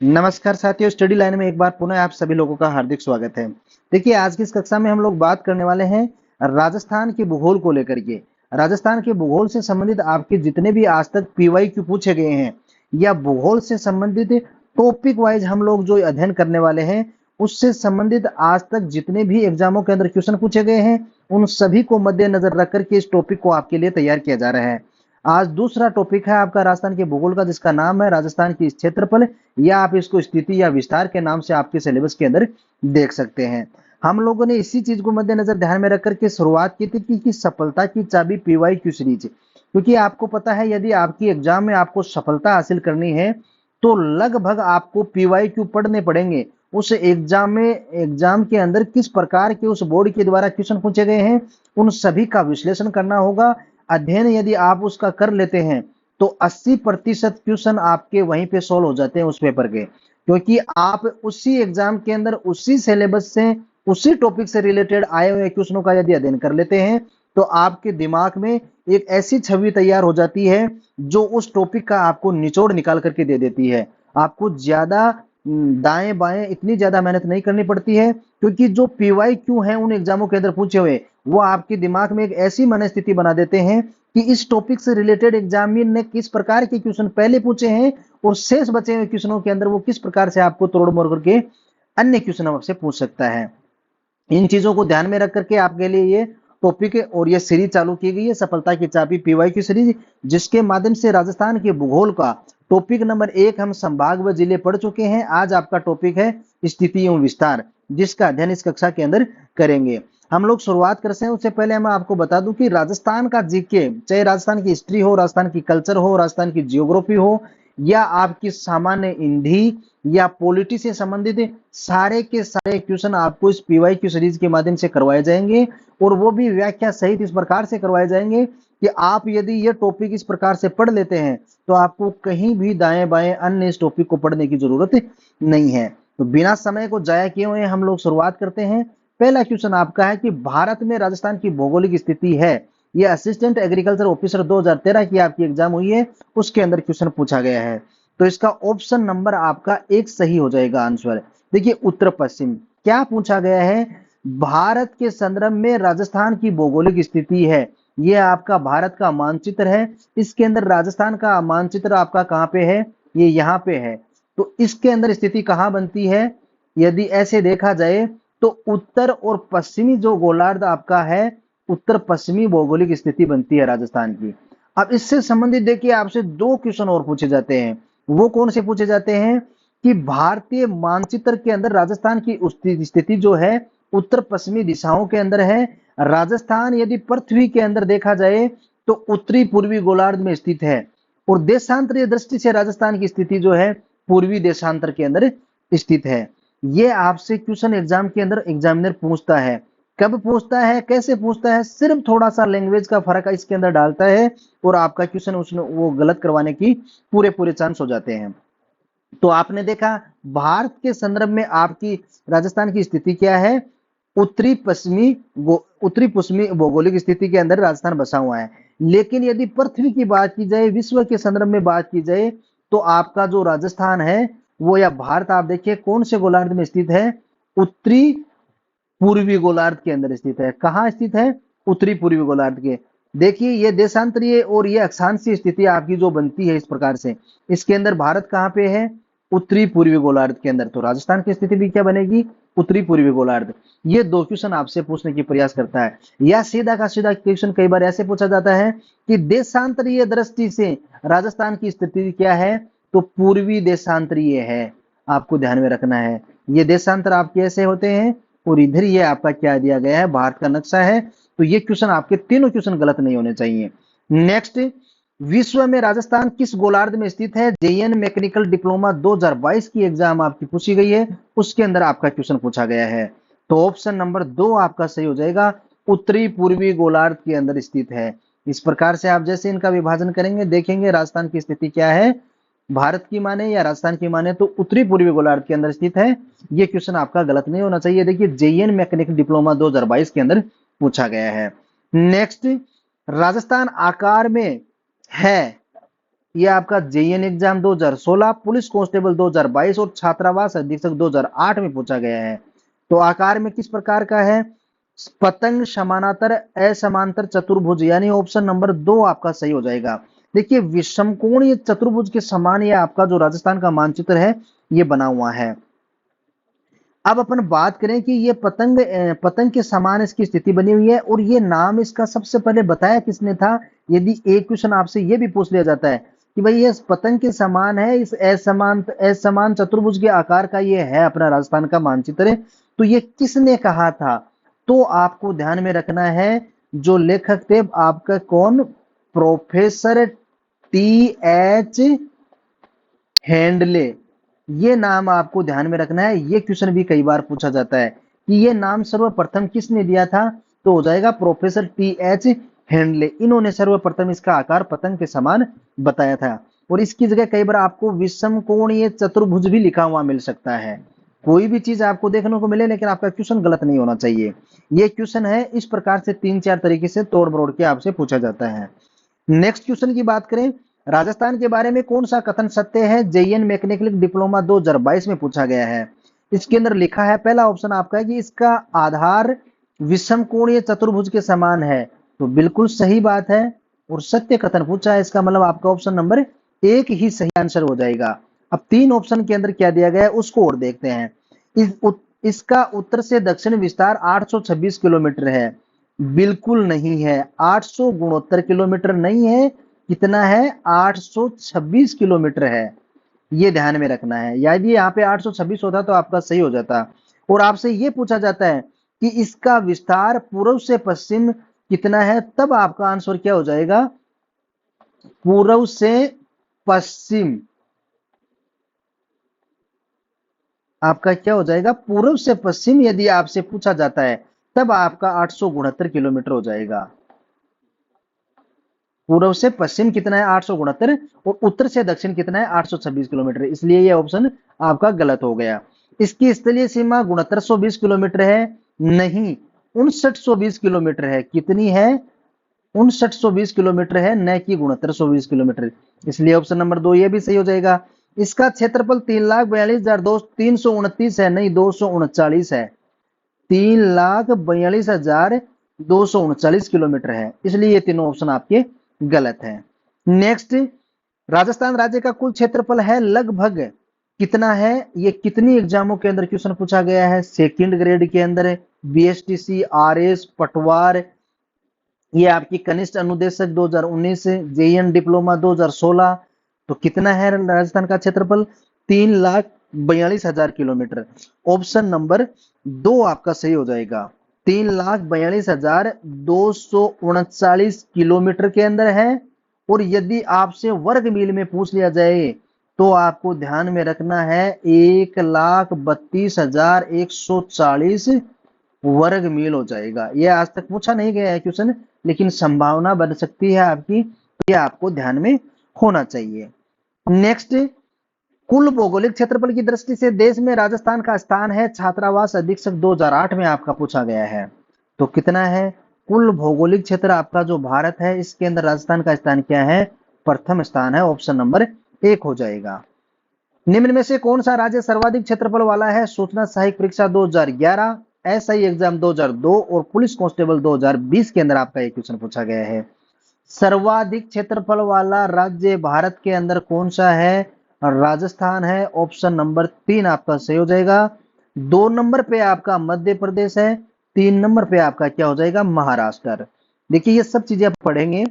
नमस्कार साथियों, study line में एक बार पुनः आप सभी लोगों का हार्दिक स्वागत है। देखिए, आज की इस कक्षा में हम लोग बात करने वाले हैं राजस्थान के भूगोल को लेकर के। राजस्थान के भूगोल से संबंधित आपके जितने भी आज तक पीवाईक्यू पूछे गए हैं या भूगोल से संबंधित टॉपिक वाइज हम लोग जो अध्ययन करने वाले हैं, उससे संबंधित आज तक जितने भी एग्जामों के अंदर क्वेश्चन पूछे गए हैं, उन सभी को मद्देनजर रख करके इस टॉपिक को आपके लिए तैयार किया जा रहा है। आज दूसरा टॉपिक है आपका राजस्थान के भूगोल का, जिसका नाम है राजस्थान की क्षेत्रफल, या आप इसको स्थिति या विस्तार के नाम से आपके सिलेबस के अंदर देख सकते हैं। हम लोगों ने इसी चीज को मद्देनजर ध्यान में रख करके शुरुआत की थी कि सफलता की चाबी पीवाईक्यू सीरीज, क्योंकि आपको पता है यदि आपकी एग्जाम में आपको सफलता हासिल करनी है तो लगभग आपको पीवाईक्यू पढ़ने पड़ेंगे। उस एग्जाम के अंदर किस प्रकार के उस बोर्ड के द्वारा क्वेश्चन पूछे गए हैं, उन सभी का विश्लेषण करना होगा। अध्ययन यदि आप उसका कर लेते हैं तो 80% क्वेश्चन आपके वहीं पे सॉल्व हो जाते हैं उस पेपर के, क्योंकि आप उसी एग्जाम के अंदर उसी सिलेबस से उसी टॉपिक से रिलेटेड आए हुए क्वेश्चनों का यदि अध्ययन कर लेते हैं तो आपके दिमाग में एक ऐसी छवि तैयार हो जाती है जो उस टॉपिक का आपको निचोड़ निकाल करके दे देती है। आपको ज्यादा दाएं बाएं इतनी ज्यादा मेहनत नहीं करनी पड़ती है, क्योंकि जो पीवाईक्यू है उन एग्जामों के अंदर पूछे हुए, वो आपके दिमाग में एक ऐसी मनस्थिति बना देते हैं कि इस टॉपिक से रिलेटेड एग्जामिनर ने किस प्रकार के क्वेश्चन पहले पूछे हैं और शेष बचे हुए क्वेश्चनों के अंदर वो किस प्रकार से आपको तोड़ मोड़ करके अन्य क्वेश्चन आपसे पूछ सकता है। इन चीजों को ध्यान में रख करके आपके लिए ये टॉपिक और ये सीरीज चालू की गई है, सफलता की चाबी पीवाईक्यू सीरीज, जिसके माध्यम से राजस्थान के भूगोल का टॉपिक नंबर 1 हम संभाग व जिले पढ़ चुके हैं। आज आपका टॉपिक है स्थिति एवं विस्तार, जिसका अध्ययन इस कक्षा के अंदर करेंगे। हम लोग शुरुआत करते हैं, उससे पहले मैं आपको बता दूं कि राजस्थान का जीके, चाहे राजस्थान की हिस्ट्री हो, राजस्थान की कल्चर हो, राजस्थान की जियोग्राफी हो, या आपकी सामान्य हिंदी या पॉलिटी से संबंधित सारे के सारे क्वेश्चन आपको इस पीवाईक्यू सीरीज के माध्यम से करवाए जाएंगे, और वो भी व्याख्या सहित इस प्रकार से करवाए जाएंगे कि आप यदि ये टॉपिक इस प्रकार से पढ़ लेते हैं तो आपको कहीं भी दाएं बाएं अन्य इस टॉपिक को पढ़ने की जरूरत नहीं है। तो बिना समय को जाया किए हुए हम लोग शुरुआत करते हैं। पहला क्वेश्चन आपका है कि भारत में राजस्थान की भौगोलिक स्थिति है। ये असिस्टेंट एग्रीकल्चर ऑफिसर 2013 की आपकी एग्जाम हुई है, उसके अंदर क्वेश्चन पूछा गया है। तो इसका ऑप्शन नंबर आपका 1 सही हो जाएगा आंसर। देखिए, उत्तर पश्चिम क्या पूछा गया है, भारत के संदर्भ में राजस्थान की भौगोलिक स्थिति है। ये आपका भारत का मानचित्र है, इसके अंदर राजस्थान का मानचित्र आपका कहाँ पे है, ये यहाँ पे है। तो इसके अंदर स्थिति कहाँ बनती है, यदि ऐसे देखा जाए तो उत्तर और पश्चिमी जो गोलार्ध आपका है, उत्तर पश्चिमी भौगोलिक स्थिति बनती है राजस्थान की। अब इससे संबंधित देखिए आपसे 2 क्वेश्चन और पूछे जाते हैं। वो कौन से पूछे जाते हैं कि भारतीय मानचित्र के अंदर राजस्थान की स्थिति जो है उत्तर पश्चिमी दिशाओं के अंदर है। राजस्थान यदि पृथ्वी के अंदर देखा जाए तो उत्तरी पूर्वी गोलार्ध में स्थित है, और देशांतरीय दृष्टि से राजस्थान की स्थिति जो है पूर्वी देशांतर के अंदर स्थित है। ये आपसे क्वेश्चन एग्जाम के अंदर एग्जामिनर पूछता है। कब पूछता है, कैसे पूछता है, सिर्फ थोड़ा सा लैंग्वेज का फर्क इसके अंदर डालता है और आपका क्वेश्चन उसने वो गलत करवाने की पूरे पूरे चांस हो जाते हैं। तो आपने देखा भारत के संदर्भ में आपकी राजस्थान की स्थिति क्या है, उत्तरी पश्चिमी भौगोलिक स्थिति के अंदर राजस्थान बसा हुआ है। लेकिन यदि पृथ्वी की बात की जाए, विश्व के संदर्भ में बात की जाए, तो आपका जो राजस्थान है वो, या भारत, आप देखिए कौन से गोलार्ध में स्थित है, उत्तरी पूर्वी गोलार्ध के अंदर स्थित है। कहां स्थित है, उत्तरी पूर्वी गोलार्ध के। देखिए, ये देशांतरीय और ये अक्षांशीय स्थिति आपकी जो बनती है इस प्रकार से, इसके अंदर भारत कहां पे है, उत्तरी पूर्वी गोलार्ध के अंदर। तो राजस्थान की स्थिति भी क्या बनेगी, उत्तरी पूर्वी गोलार्ध। ये 2 क्वेश्चन आपसे पूछने की प्रयास करता है। या सीधा का सीधा क्वेश्चन कई बार ऐसे पूछा जाता है कि देशांतरीय दृष्टि से राजस्थान की स्थिति क्या है, तो पूर्वी देशांतरीय है। आपको ध्यान में रखना है, ये देशांतर आपके ऐसे होते हैं, और इधर ये आपका क्या दिया गया है, भारत का नक्शा है। तो ये क्वेश्चन आपके तीनों क्वेश्चन गलत नहीं होने चाहिए। नेक्स्ट, विश्व में राजस्थान किस गोलार्ध में स्थित है, जेईएन मैकेनिकल डिप्लोमा 2022 की एग्जाम आपकी पूछी गई है, उसके अंदर आपका क्वेश्चन पूछा गया है। तो ऑप्शन नंबर 2 आपका सही हो जाएगा, उत्तरी पूर्वी गोलार्ध के अंदर स्थित है। इस प्रकार से आप जैसे इनका विभाजन करेंगे, देखेंगे राजस्थान की स्थिति क्या है, भारत की माने या राजस्थान की माने तो उत्तरी पूर्वी गोलार्ध के अंदर स्थित है। ये क्वेश्चन आपका गलत नहीं होना चाहिए। देखिए, जेईएन मैकेनिकल डिप्लोमा 2022 के अंदर पूछा गया है। नेक्स्ट, राजस्थान आकार में है, ये आपका जेईएन एग्जाम 2016, पुलिस कांस्टेबल 2022 और छात्रावास अधीक्षक 2008 में पूछा गया है। तो आकार में किस प्रकार का है? पतंग समानांतर असमांतर चतुर्भुज, यानी ऑप्शन नंबर 2 आपका सही हो जाएगा। देखिए विषमकोणीय चतुर्भुज के समान ये आपका जो राजस्थान का मानचित्र है ये बना हुआ है। अब अपन बात करें कि ये पतंग के समान इसकी स्थिति बनी हुई है, और ये नाम इसका सबसे पहले बताया किसने था? यदि एक क्वेश्चन आपसे ये भी पूछ लिया जाता है कि भाई ये पतंग के समान है, इस असमान चतुर्भुज के आकार का ये है अपना राजस्थान का मानचित्र, तो ये किसने कहा था? तो आपको ध्यान में रखना है जो लेखक थे आपका कौन? Professor TH. हैंडले। ये नाम आपको ध्यान में रखना है, ये क्वेश्चन भी कई बार पूछा जाता है कि ये नाम सर्वप्रथम किसने दिया था? तो हो जाएगा प्रोफेसर टी.एच. हैंडले। इन्होंने सर्वप्रथम इसका आकार पतंग के समान बताया था। और इसकी जगह कई बार आपको विषम कोणीय चतुर्भुज भी लिखा हुआ मिल सकता है। कोई भी चीज आपको देखने को मिले लेकिन आपका क्वेश्चन गलत नहीं होना चाहिए। ये क्वेश्चन है इस प्रकार से 3-4 तरीके से तोड़ मरोड़ के आपसे पूछा जाता है। नेक्स्ट क्वेश्चन की बात करें, राजस्थान के बारे में कौन सा कथन सत्य है? जेईएन मैकेनिकल डिप्लोमा 2022 में पूछा गया है। इसके अंदर लिखा है, पहला ऑप्शन आपका है कि इसका आधार विषम कोणीय चतुर्भुज के समान है। तो बिल्कुल सही बात है और सत्य कथन पूछा है, इसका मतलब आपका ऑप्शन नंबर 1 ही सही आंसर हो जाएगा। अब 3 ऑप्शन के अंदर क्या दिया गया है उसको और देखते हैं। इसका उत्तर से दक्षिण विस्तार 826 किलोमीटर है। बिल्कुल नहीं है, 800 गुणोत्तर किलोमीटर नहीं है। कितना है? 826 किलोमीटर है। ये ध्यान में रखना है। यदि यहाँ पे 826 होता तो आपका सही हो जाता। और आपसे ये पूछा जाता है कि इसका विस्तार पूर्व से पश्चिम कितना है, तब आपका आंसर क्या हो जाएगा? पूर्व से पश्चिम आपका क्या हो जाएगा? पूर्व से पश्चिम यदि आपसे पूछा जाता है तब आपका 869 किलोमीटर हो जाएगा। पूर्व से पश्चिम कितना है? 869, और उत्तर से दक्षिण कितना है? 826 किलोमीटर। इसलिए यह ऑप्शन आपका गलत हो गया। इसकी स्थलीय सीमा 6920 किलोमीटर है, नहीं 5920 किलोमीटर है। कितनी है? 5920 किलोमीटर है, न कि 6920 किलोमीटर। इसलिए ऑप्शन नंबर 2 ये भी सही हो जाएगा। इसका क्षेत्रफल 3,42,329 है, नहीं 239 है। 3,42,239 किलोमीटर है, इसलिए ये तीनों ऑप्शन आपके गलत है। नेक्स्ट, राजस्थान राज्य का कुल क्षेत्रफल है लगभग कितना है? ये कितनी एग्जामों के अंदर क्वेश्चन पूछा गया है? सेकंड ग्रेड के अंदर, बीएसटीसी, आरएस, पटवार, ये आपकी कनिष्ठ अनुदेशक 2019, जेईएन डिप्लोमा 2016। तो कितना है राजस्थान का क्षेत्रफल? 3,42,000 किलोमीटर। ऑप्शन नंबर 2 आपका सही हो जाएगा। 3,42,239 किलोमीटर के अंदर है। और यदि आपसे वर्ग मील में पूछ लिया जाए तो आपको ध्यान में रखना है 1,32,140 वर्ग मील हो जाएगा। यह आज तक पूछा नहीं गया है क्वेश्चन, लेकिन संभावना बन सकती है आपकी, ये आपको ध्यान में होना चाहिए। नेक्स्ट, कुल भौगोलिक क्षेत्रफल की दृष्टि से देश में राजस्थान का स्थान है छात्रावास अधीक्षक 2008 में आपका पूछा गया है। तो कितना है? कुल भौगोलिक क्षेत्र आपका जो भारत है इसके अंदर राजस्थान का स्थान क्या है? प्रथम स्थान है, ऑप्शन नंबर 1 हो जाएगा। निम्न में से कौन सा राज्य सर्वाधिक क्षेत्रफल वाला है? सूचना सहायक परीक्षा 2011, एसआई एग्जाम 2002 और पुलिस कांस्टेबल 2020 के अंदर आपका एक क्वेश्चन पूछा गया है। सर्वाधिक क्षेत्रफल वाला राज्य भारत के अंदर कौन सा है? राजस्थान है, ऑप्शन नंबर 3 आपका सही हो जाएगा। 2 नंबर पे आपका मध्य प्रदेश है, 3 नंबर पे आपका क्या हो जाएगा? महाराष्ट्र। देखिए ये सब चीजें आप पढ़ेंगे।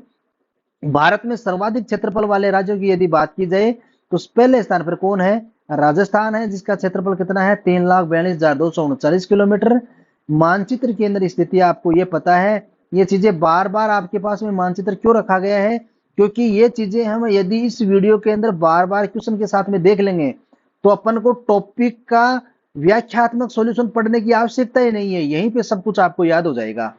भारत में सर्वाधिक क्षेत्रफल वाले राज्यों की यदि बात की जाए तो पहले स्थान पर कौन है? राजस्थान है, जिसका क्षेत्रफल कितना है? 3,42,239 किलोमीटर। मानचित्र के अंदर स्थिति आपको ये पता है। ये चीजें बार बार आपके पास में मानचित्र क्यों रखा गया है? क्योंकि ये चीजें हम यदि इस वीडियो के अंदर बार बार क्वेश्चन के साथ में देख लेंगे तो अपन को टॉपिक का व्याख्यात्मक सॉल्यूशन पढ़ने की आवश्यकता ही नहीं है, यहीं पे सब कुछ आपको याद हो जाएगा।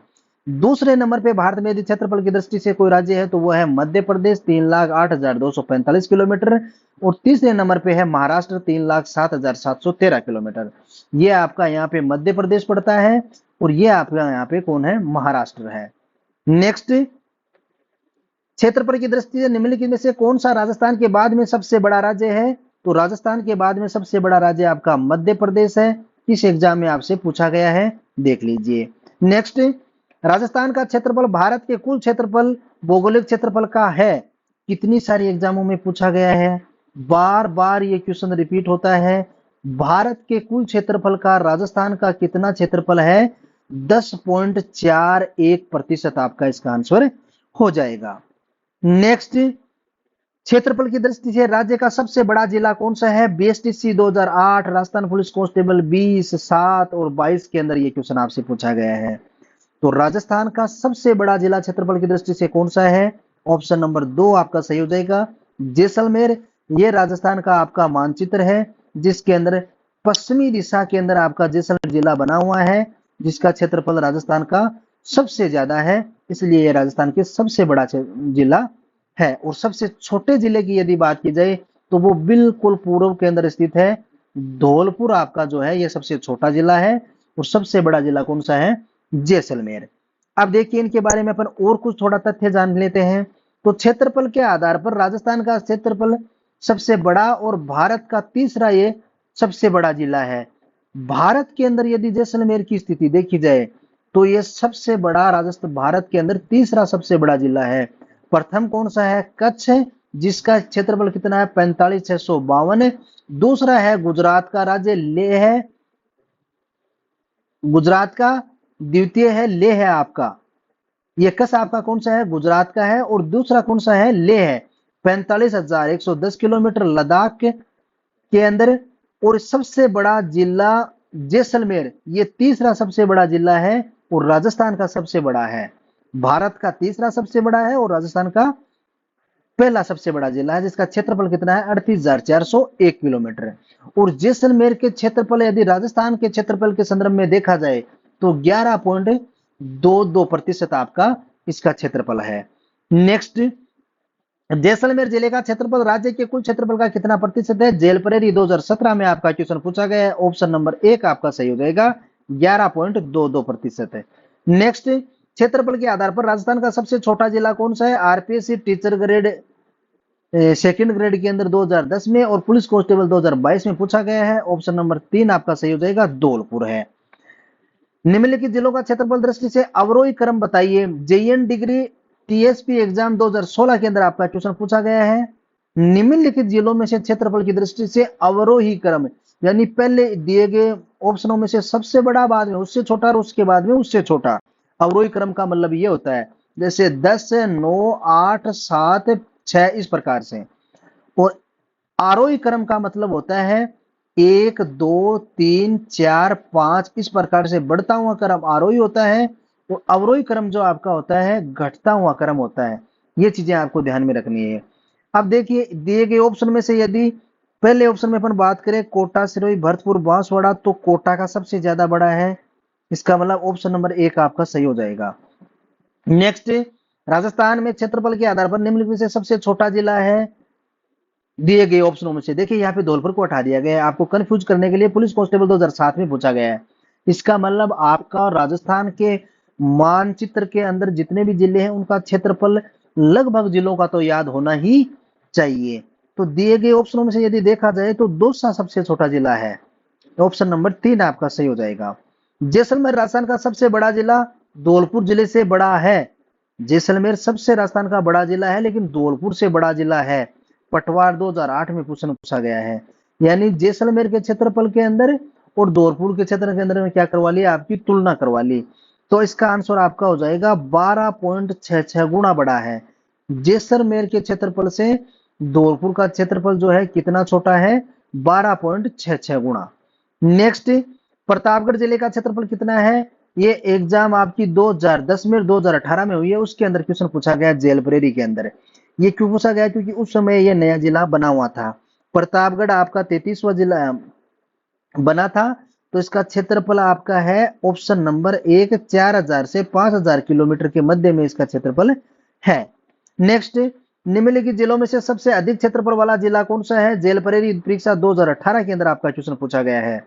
दूसरे नंबर पे भारत में यदि क्षेत्रफल की दृष्टि से कोई राज्य है तो वो है मध्य प्रदेश, 3,08,245 किलोमीटर। और तीसरे नंबर पे है महाराष्ट्र, 3,07,713 किलोमीटर। ये आपका यहाँ पे मध्य प्रदेश पड़ता है और ये आपका यहाँ पे कौन है? महाराष्ट्र है। नेक्स्ट, क्षेत्रफल की दृष्टि से निम्नलिखित में से कौन सा राजस्थान के बाद में सबसे बड़ा राज्य है? तो राजस्थान के बाद में सबसे बड़ा राज्य आपका मध्य प्रदेश है। इस एग्जाम में आपसे पूछा गया है, देख लीजिए। नेक्स्ट, राजस्थान का क्षेत्रफल भारत के कुल क्षेत्रफल भौगोलिक क्षेत्रफल का है। कितनी सारी एग्जामों में पूछा गया है, बार बार ये क्वेश्चन रिपीट होता है। भारत के कुल क्षेत्रफल का राजस्थान का कितना क्षेत्रफल है? 10.41% आपका इसका आंसर हो जाएगा। नेक्स्ट, क्षेत्रफल की दृष्टि से राज्य का सबसे बड़ा जिला कौन सा है? बीएसटीसी 2008, राजस्थान पुलिस कांस्टेबल 20, 7 और 22 के अंदर ये क्वेश्चन आपसे पूछा गया है। तो राजस्थान का सबसे बड़ा जिला क्षेत्रफल की दृष्टि से कौन सा है? ऑप्शन नंबर 2 आपका सही हो जाएगा, जैसलमेर। ये राजस्थान का आपका मानचित्र है, जिसके अंदर पश्चिमी दिशा के अंदर आपका जैसलमेर जिला बना हुआ है, जिसका क्षेत्रफल राजस्थान का सबसे ज्यादा है, इसलिए यह राजस्थान के सबसे बड़ा जिला है। और सबसे छोटे जिले की यदि बात की जाए तो वो बिल्कुल पूर्व के अंदर स्थित है, धौलपुर आपका जो है यह सबसे छोटा जिला है। और सबसे बड़ा जिला कौन सा है? जैसलमेर। अब देखिए इनके बारे में अपन और कुछ थोड़ा तथ्य जान लेते हैं। तो क्षेत्रफल के आधार पर राजस्थान का क्षेत्रफल सबसे बड़ा और भारत का तीसरा ये सबसे बड़ा जिला है। भारत के अंदर यदि जैसलमेर की स्थिति देखी जाए तो ये सबसे बड़ा राजस्थान भारत के अंदर तीसरा सबसे बड़ा जिला है। प्रथम कौन सा है? कच्छ है, जिसका क्षेत्रफल कितना है? 45,652। दूसरा है गुजरात का राज्य लेह है, गुजरात का। द्वितीय है लेह है आपका, ये कच्छ आपका कौन सा है? गुजरात का है। और दूसरा कौन सा है? लेह है, 45,110 किलोमीटर लद्दाख के अंदर। और सबसे बड़ा जिला जैसलमेर, ये तीसरा सबसे बड़ा जिला है और राजस्थान का सबसे बड़ा है। भारत का तीसरा सबसे बड़ा है और राजस्थान का पहला सबसे बड़ा जिला है, जिसका क्षेत्रफल कितना है? 38,401 किलोमीटर। और जैसलमेर के क्षेत्रफल यदि राजस्थान के क्षेत्रफल के संदर्भ में देखा जाए तो 11.22% आपका इसका क्षेत्रफल है। नेक्स्ट, जैसलमेर जिले का क्षेत्रफल राज्य के कुल क्षेत्रफल का कितना प्रतिशत है? जेलपरेरी 2017 में आपका क्वेश्चन पूछा गया है। ऑप्शन नंबर 1 आपका सही हो जाएगा, 11.22% है। नेक्स्ट, क्षेत्रफल के आधार पर राजस्थान का सबसे छोटा जिला कौन सा है? RPSC teacher grade second grade के अंदर 2010 में और पुलिस कांस्टेबल 2022 में पूछा गया है। ऑप्शन नंबर 3 आपका सही हो जाएगा, धौलपुर है। निम्नलिखित जिलों का क्षेत्रफल दृष्टि से अवरोही क्रम बताइए। जेईएन डिग्री टीएसपी एग्जाम 2016 के अंदर आपका क्वेश्चन पूछा गया है। निम्नलिखित जिलों में से क्षेत्रफल की दृष्टि से अवरोही क्रम, यानी पहले दिए गए ऑप्शनों में से सबसे बड़ा, बाद में उससे छोटा और उसके बाद में उससे छोटा। अवरोही क्रम का मतलब ये होता है जैसे 10, 9, 8, 7, 6 इस प्रकार से। और आरोही क्रम का मतलब होता है 1, 2, 3, 4, 5 इस प्रकार से बढ़ता हुआ क्रम आरोही होता है। और अवरोही क्रम जो आपका होता है घटता हुआ क्रम होता है। ये चीजें आपको ध्यान में रखनी है। अब देखिए दिए गए ऑप्शन में से यदि पहले ऑप्शन में अपन बात करें कोटा, सिरोही, भरतपुर, बांसवाड़ा, तो कोटा का सबसे ज्यादा बड़ा है। इसका मतलब ऑप्शन नंबर 1 आपका सही हो जाएगा। नेक्स्ट, राजस्थान में क्षेत्रफल के आधार पर निम्नलिखित में से सबसे छोटा जिला है दिए गए ऑप्शनों में से। देखिए यहाँ पे धौलपुर को हटा दिया गया है, आपको कंफ्यूज करने के लिए। पुलिस कांस्टेबल 2007 में पूछा गया है। इसका मतलब आपका राजस्थान के मानचित्र के अंदर जितने भी जिले हैं उनका क्षेत्रफल लगभग जिलों का तो याद होना ही चाहिए। तो दिए गए ऑप्शनों में से यदि देखा जाए तो दौसा सबसे छोटा जिला है। ऑप्शन नंबर 3 आपका सही हो जाएगा। जैसलमेर राजस्थान का सबसे बड़ा जिला धौलपुर जिले से बड़ा है। जैसलमेर सबसे राजस्थान का बड़ा जिला है, लेकिन धौलपुर से बड़ा जिला है। पटवार 2008 में क्वेश्चन पूछा गया है। यानी जैसलमेर के क्षेत्रफल के अंदर और धौलपुर के क्षेत्र के अंदर में क्या करवा लिया? आपकी तुलना करवा ली। तो इसका आंसर आपका हो जाएगा 12.66 गुना बड़ा है। जैसलमेर के क्षेत्रफल से धौलपुर का क्षेत्रफल जो है कितना छोटा है? 12.66 गुना। नेक्स्ट, प्रतापगढ़ जिले का क्षेत्रफल कितना है? ये एग्जाम आपकी 2010 में 2018 में हुई है, उसके अंदर क्वेश्चन पूछा गया जेलपरेरी के अंदर। ये क्यों पूछा गया? क्योंकि उस समय ये नया जिला बना हुआ था। प्रतापगढ़ आपका 33वां जिला बना था। तो इसका क्षेत्रफल आपका है ऑप्शन नंबर 1, 4,000 से 5,000 किलोमीटर के मध्य में इसका क्षेत्रफल है। नेक्स्ट, निम्नलिखित जिलों में से सबसे अधिक क्षेत्रफल वाला जिला कौन सा है? जेलपरेरी परीक्षा 2018 के अंदर आपका क्वेश्चन पूछा गया है।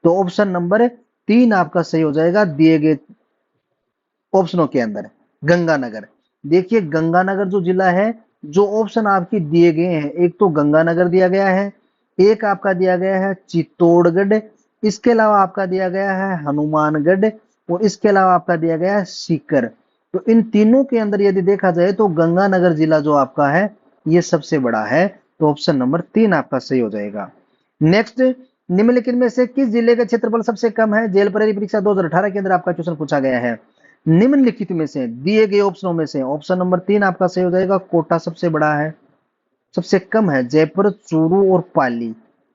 तो ऑप्शन नंबर 3 आपका सही हो जाएगा दिए गए ऑप्शनों के अंदर, गंगानगर। देखिए गंगानगर जो जिला है, जो ऑप्शन आपके दिए गए हैं, एक तो गंगानगर दिया गया है, एक आपका दिया गया है चित्तौड़गढ़, इसके अलावा आपका दिया गया है हनुमानगढ़, और इसके अलावा आपका दिया गया है सीकर। तो इन तीनों के अंदर यदि देखा जाए तो गंगानगर जिला जो आपका है ये सबसे बड़ा है, तो ऑप्शन नंबर 3 आपका सही हो जाएगा। नेक्स्ट, निम्नलिखित में से किस जिले का क्षेत्रफल सबसे कम है? जेल प्रहरी परीक्षा 2018 के अंदर आपका क्वेश्चन पूछा गया है। निम्नलिखित में से दिए गए ऑप्शनों में से ऑप्शन नंबर 3 आपका सही हो जाएगा, कोटा सबसे बड़ा है। सबसे कम है जयपुर, चूरू और पाली।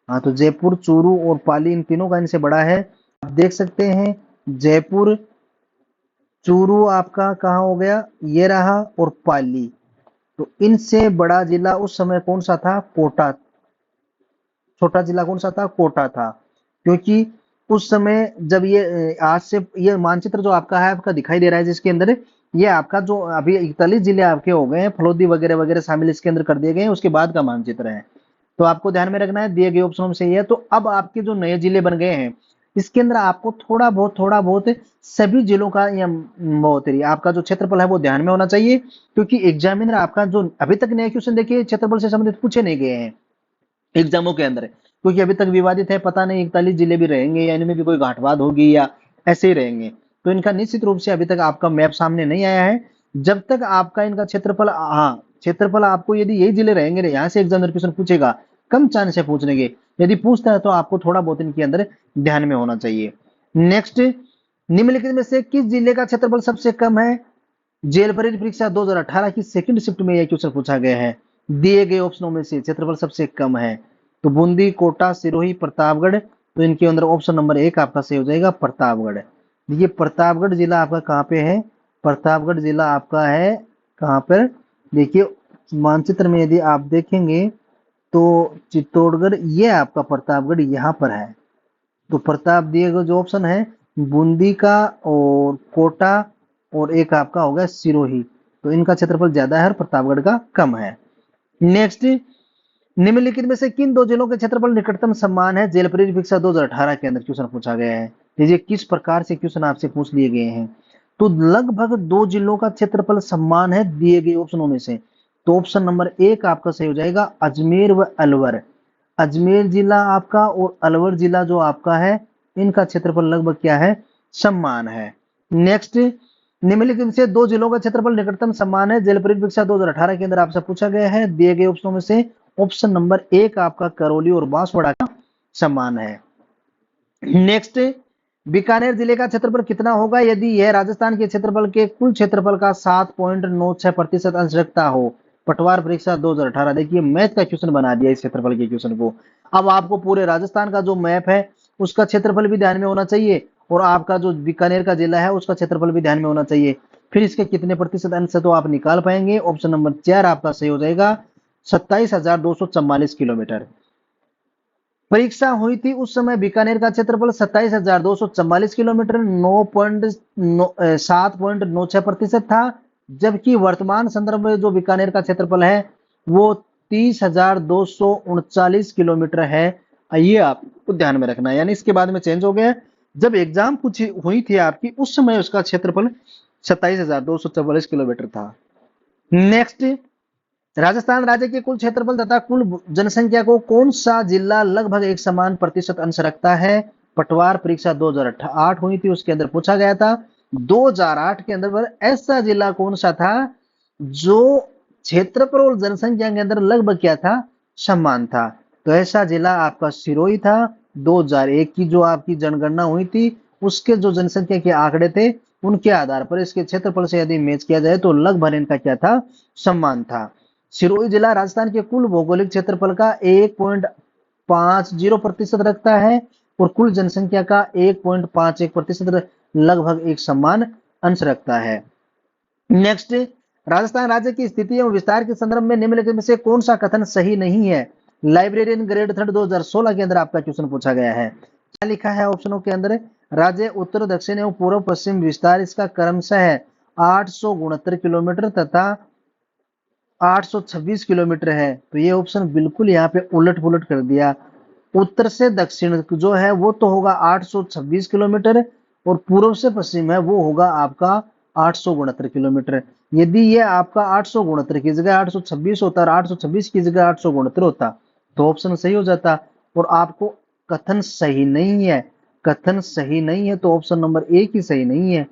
हाँ, तो जयपुर, चूरू और पाली इन तीनों का इनसे बड़ा है। आप देख सकते हैं जयपुर, चूरू आपका कहाँ हो गया, ये रहा, और पाली। तो इनसे बड़ा जिला उस समय कौन सा था? कोटा। छोटा जिला कौन सा था? कोटा था। क्योंकि उस समय जब ये आज से ये मानचित्र जो आपका है आपका दिखाई दे रहा है जिसके अंदर ये आपका जो अभी 41 जिले आपके हो गए हैं, फलोदी वगैरह वगैरह शामिल इसके अंदर कर दिए गए हैं, उसके बाद का मानचित्र है। तो आपको ध्यान में रखना है दिए गए ऑप्शनों से ये। तो अब आपके जो नए जिले बन गए हैं इसके अंदर आपको थोड़ा बहुत सभी जिलों का या आपका जो क्षेत्रफल है वो ध्यान में होना चाहिए, क्योंकि एग्जामिनर आपका जो अभी तक नए क्वेश्चन देखिए क्षेत्रफल से संबंधित पूछे नहीं गए हैं एग्जामों के अंदर, क्योंकि अभी तक विवादित है, पता नहीं 41 जिले भी रहेंगे या इनमें भी कोई गांठबाद होगी या ऐसे ही रहेंगे। तो इनका निश्चित रूप से अभी तक आपका मैप सामने नहीं आया है। जब तक आपका इनका क्षेत्रफल, हाँ क्षेत्रफल आपको यदि यही जिले रहेंगे यहाँ से एग्जामिनर क्वेश्चन पूछेगा, कम चांस है पूछने के। यदि पूछता है तो आपको थोड़ा बहुत इनके अंदर ध्यान में होना चाहिए। नेक्स्ट, निम्नलिखित में से किस जिले का क्षेत्रफल सबसे कम है? जेल परेड परीक्षा 2018 की सेकंड शिफ्ट में यह क्वेश्चन पूछा गया है। दिए गए ऑप्शनों में से क्षेत्रफल सबसे कम है, तो बूंदी, कोटा, सिरोही, प्रतापगढ़। तो इनके अंदर ऑप्शन नंबर 1 आपका सही हो जाएगा, प्रतापगढ़। देखिए प्रतापगढ़ जिला आपका कहाँ पे है? प्रतापगढ़ जिला आपका है कहाँ पर? देखिए मानचित्र में यदि आप देखेंगे तो चित्तौड़गढ़, ये आपका प्रतापगढ़ यहाँ पर है। तो प्रताप दिए गए जो ऑप्शन है बूंदी का और कोटा और एक आपका होगा सिरोही, तो इनका क्षेत्रफल ज्यादा है और प्रतापगढ़ का कम है। नेक्स्ट, निम्नलिखित में से किन दो जिलों के क्षेत्रफल निकटतम समान है? जेल परेड परीक्षा 2018 के अंदर क्वेश्चन पूछा गया है। देखिए किस प्रकार से क्वेश्चन आपसे पूछ लिए गए हैं। तो लगभग दो जिलों का क्षेत्रफल समान है दिए गए ऑप्शनों में से। तो ऑप्शन नंबर 1 आपका सही हो जाएगा, अजमेर व अलवर। अजमेर जिला आपका और अलवर जिला जो आपका है इनका क्षेत्रफल लगभग क्या है? समान है। नेक्स्ट, निम्नलिखित से दो जिलों का क्षेत्रफल निकटतम समान है। जेल परेड परीक्षा 2018 के अंदर आपसे पूछा गया है। दिए गए ऑप्शनों में से ऑप्शन नंबर 1 आपका करौली और बांसवाड़ा का समान है। नेक्स्ट, बीकानेर जिले का क्षेत्रफल कितना होगा यदि यह राजस्थान के क्षेत्रफल के कुल क्षेत्रफल का 7.96% अंश रखता हो? पटवार परीक्षा 2018। देखिए मैथ का क्वेश्चन बना दिया इस क्षेत्रफल के क्वेश्चन को। अब आपको पूरे राजस्थान का जो मैप है उसका क्षेत्रफल भी ध्यान में होना चाहिए और आपका जो बीकानेर का जिला है उसका क्षेत्रफल भी ध्यान में होना चाहिए। फिर इसके कितने प्रतिशत अंश है तो आप निकाल पाएंगे। ऑप्शन नंबर 4 आपका सही हो जाएगा, 27,244 किलोमीटर। परीक्षा हुई थी उस समय बीकानेर का क्षेत्रफल 27,244 किलोमीटर, 7.96% था। जबकि वर्तमान संदर्भ में जो बीकानेर का क्षेत्रफल है वो 30,239 किलोमीटर है। ये आपको ध्यान में रखना है, यानी इसके बाद में चेंज हो गया। जब एग्जाम पूछी हुई थी आपकी उस समय उसका क्षेत्रफल 27,244 किलोमीटर था। नेक्स्ट, राजस्थान राज्य के कुल क्षेत्रफल तथा कुल जनसंख्या को कौन सा जिला लगभग एक समान प्रतिशत अंश रखता है? पटवार परीक्षा 2008 हुई थी उसके अंदर पूछा गया था। 2008 के अंदर ऐसा जिला कौन सा था जो क्षेत्रफल और जनसंख्या के अंदर लगभग क्या था? समान था। तो ऐसा जिला आपका सिरोही था। 2001 की जो आपकी जनगणना हुई थी उसके जो जनसंख्या के आंकड़े थे उनके आधार पर इसके क्षेत्रफल से यदि मैच किया जाए तो लगभग इनका क्या था? समान था। सिरोही जिला राजस्थान के कुल भौगोलिक क्षेत्रफल का 1.50% रखता है और कुल जनसंख्या का 1.51% लगभग एक समान अंश रखता है। नेक्स्ट, राजस्थान राज्य की स्थिति एवं विस्तार के संदर्भ में निम्नलिखित में से कौन सा कथन सही नहीं है? लाइब्रेरियन ग्रेड 3 2016 के अंदर आपका क्वेश्चन पूछा गया है। क्या लिखा है ऑप्शनों के अंदर? राज्य उत्तर, दक्षिण एवं पूर्व पश्चिम विस्तार इसका क्रमशः है 869 किलोमीटर तथा 826 किलोमीटर है। तो ये ऑप्शन बिल्कुल यहाँ पे उलट पुलट कर दिया। उत्तर से दक्षिण जो है वो तो होगा 826 किलोमीटर और पूर्व से पश्चिम है वो होगा आपका 869 किलोमीटर। यदि ये आपका 869 की जगह 826 होता और 826 की जगह 869 होता तो ऑप्शन सही हो जाता। और आपको कथन सही नहीं है, कथन सही नहीं है तो ऑप्शन नंबर ए ही सही नहीं है।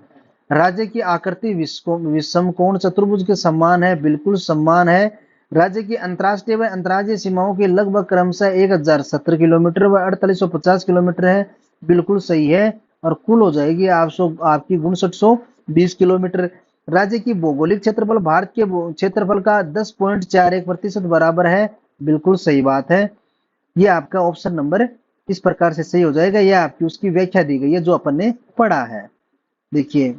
राज्य की आकृति विषम कोण चतुर्भुज के समान है, बिल्कुल समान है। राज्य की अंतरराष्ट्रीय व अंतर्राज्यीय सीमाओं के लगभग क्रमशः 1070 किलोमीटर व 4850 किलोमीटर है, बिल्कुल सही है। और कुल हो जाएगी आपकी 5920 किलोमीटर। राज्य की भौगोलिक क्षेत्रफल भारत के क्षेत्रफल का 10.41% बराबर है, बिल्कुल सही बात है। ये आपका ऑप्शन नंबर इस प्रकार से सही हो जाएगा। यह आपकी उसकी व्याख्या दी गई है जो अपन ने पढ़ा है। देखिए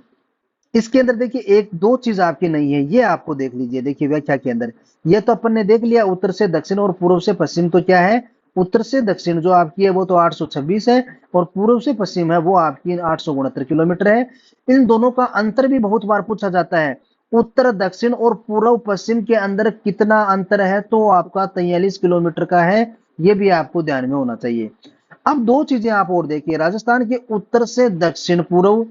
इसके अंदर देखिए एक दो चीज आपकी नहीं है, ये आपको देख लीजिए। देखिए व्याख्या के अंदर ये तो अपन ने देख लिया, उत्तर से दक्षिण और पूर्व से पश्चिम तो क्या है, उत्तर से दक्षिण जो आपकी है वो तो 826 है और पूर्व से पश्चिम है वो आपकी 869 किलोमीटर है। इन दोनों का अंतर भी बहुत बार पूछा जाता है, उत्तर दक्षिण और पूर्व पश्चिम के अंदर कितना अंतर है, तो आपका 43 किलोमीटर का है। ये भी आपको ध्यान में होना चाहिए। अब दो चीजें आप और देखिए, राजस्थान के उत्तर से दक्षिण पूर्व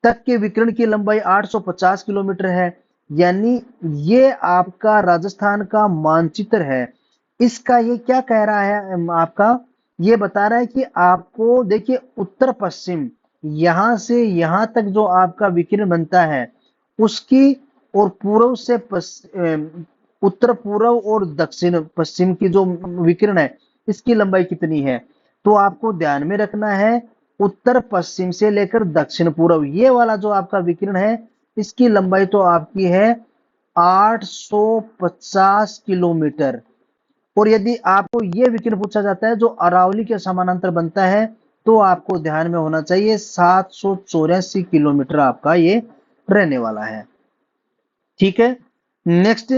तक के विकिरण की लंबाई 850 किलोमीटर है, यानी ये आपका राजस्थान का मानचित्र है। इसका ये क्या कह रहा है आपका, ये बता रहा है कि आपको देखिए उत्तर पश्चिम यहां से यहां तक जो आपका विकिरण बनता है उसकी, और पूर्व से उत्तर पूर्व और दक्षिण पश्चिम की जो विकिरण है इसकी लंबाई कितनी है। तो आपको ध्यान में रखना है उत्तर पश्चिम से लेकर दक्षिण पूर्व ये वाला जो आपका विकिरण है इसकी लंबाई तो आपकी है 850 किलोमीटर। और यदि आपको ये विकिरण पूछा जाता है जो अरावली के समानांतर बनता है तो आपको ध्यान में होना चाहिए 784 किलोमीटर आपका ये रहने वाला है। ठीक है, नेक्स्ट,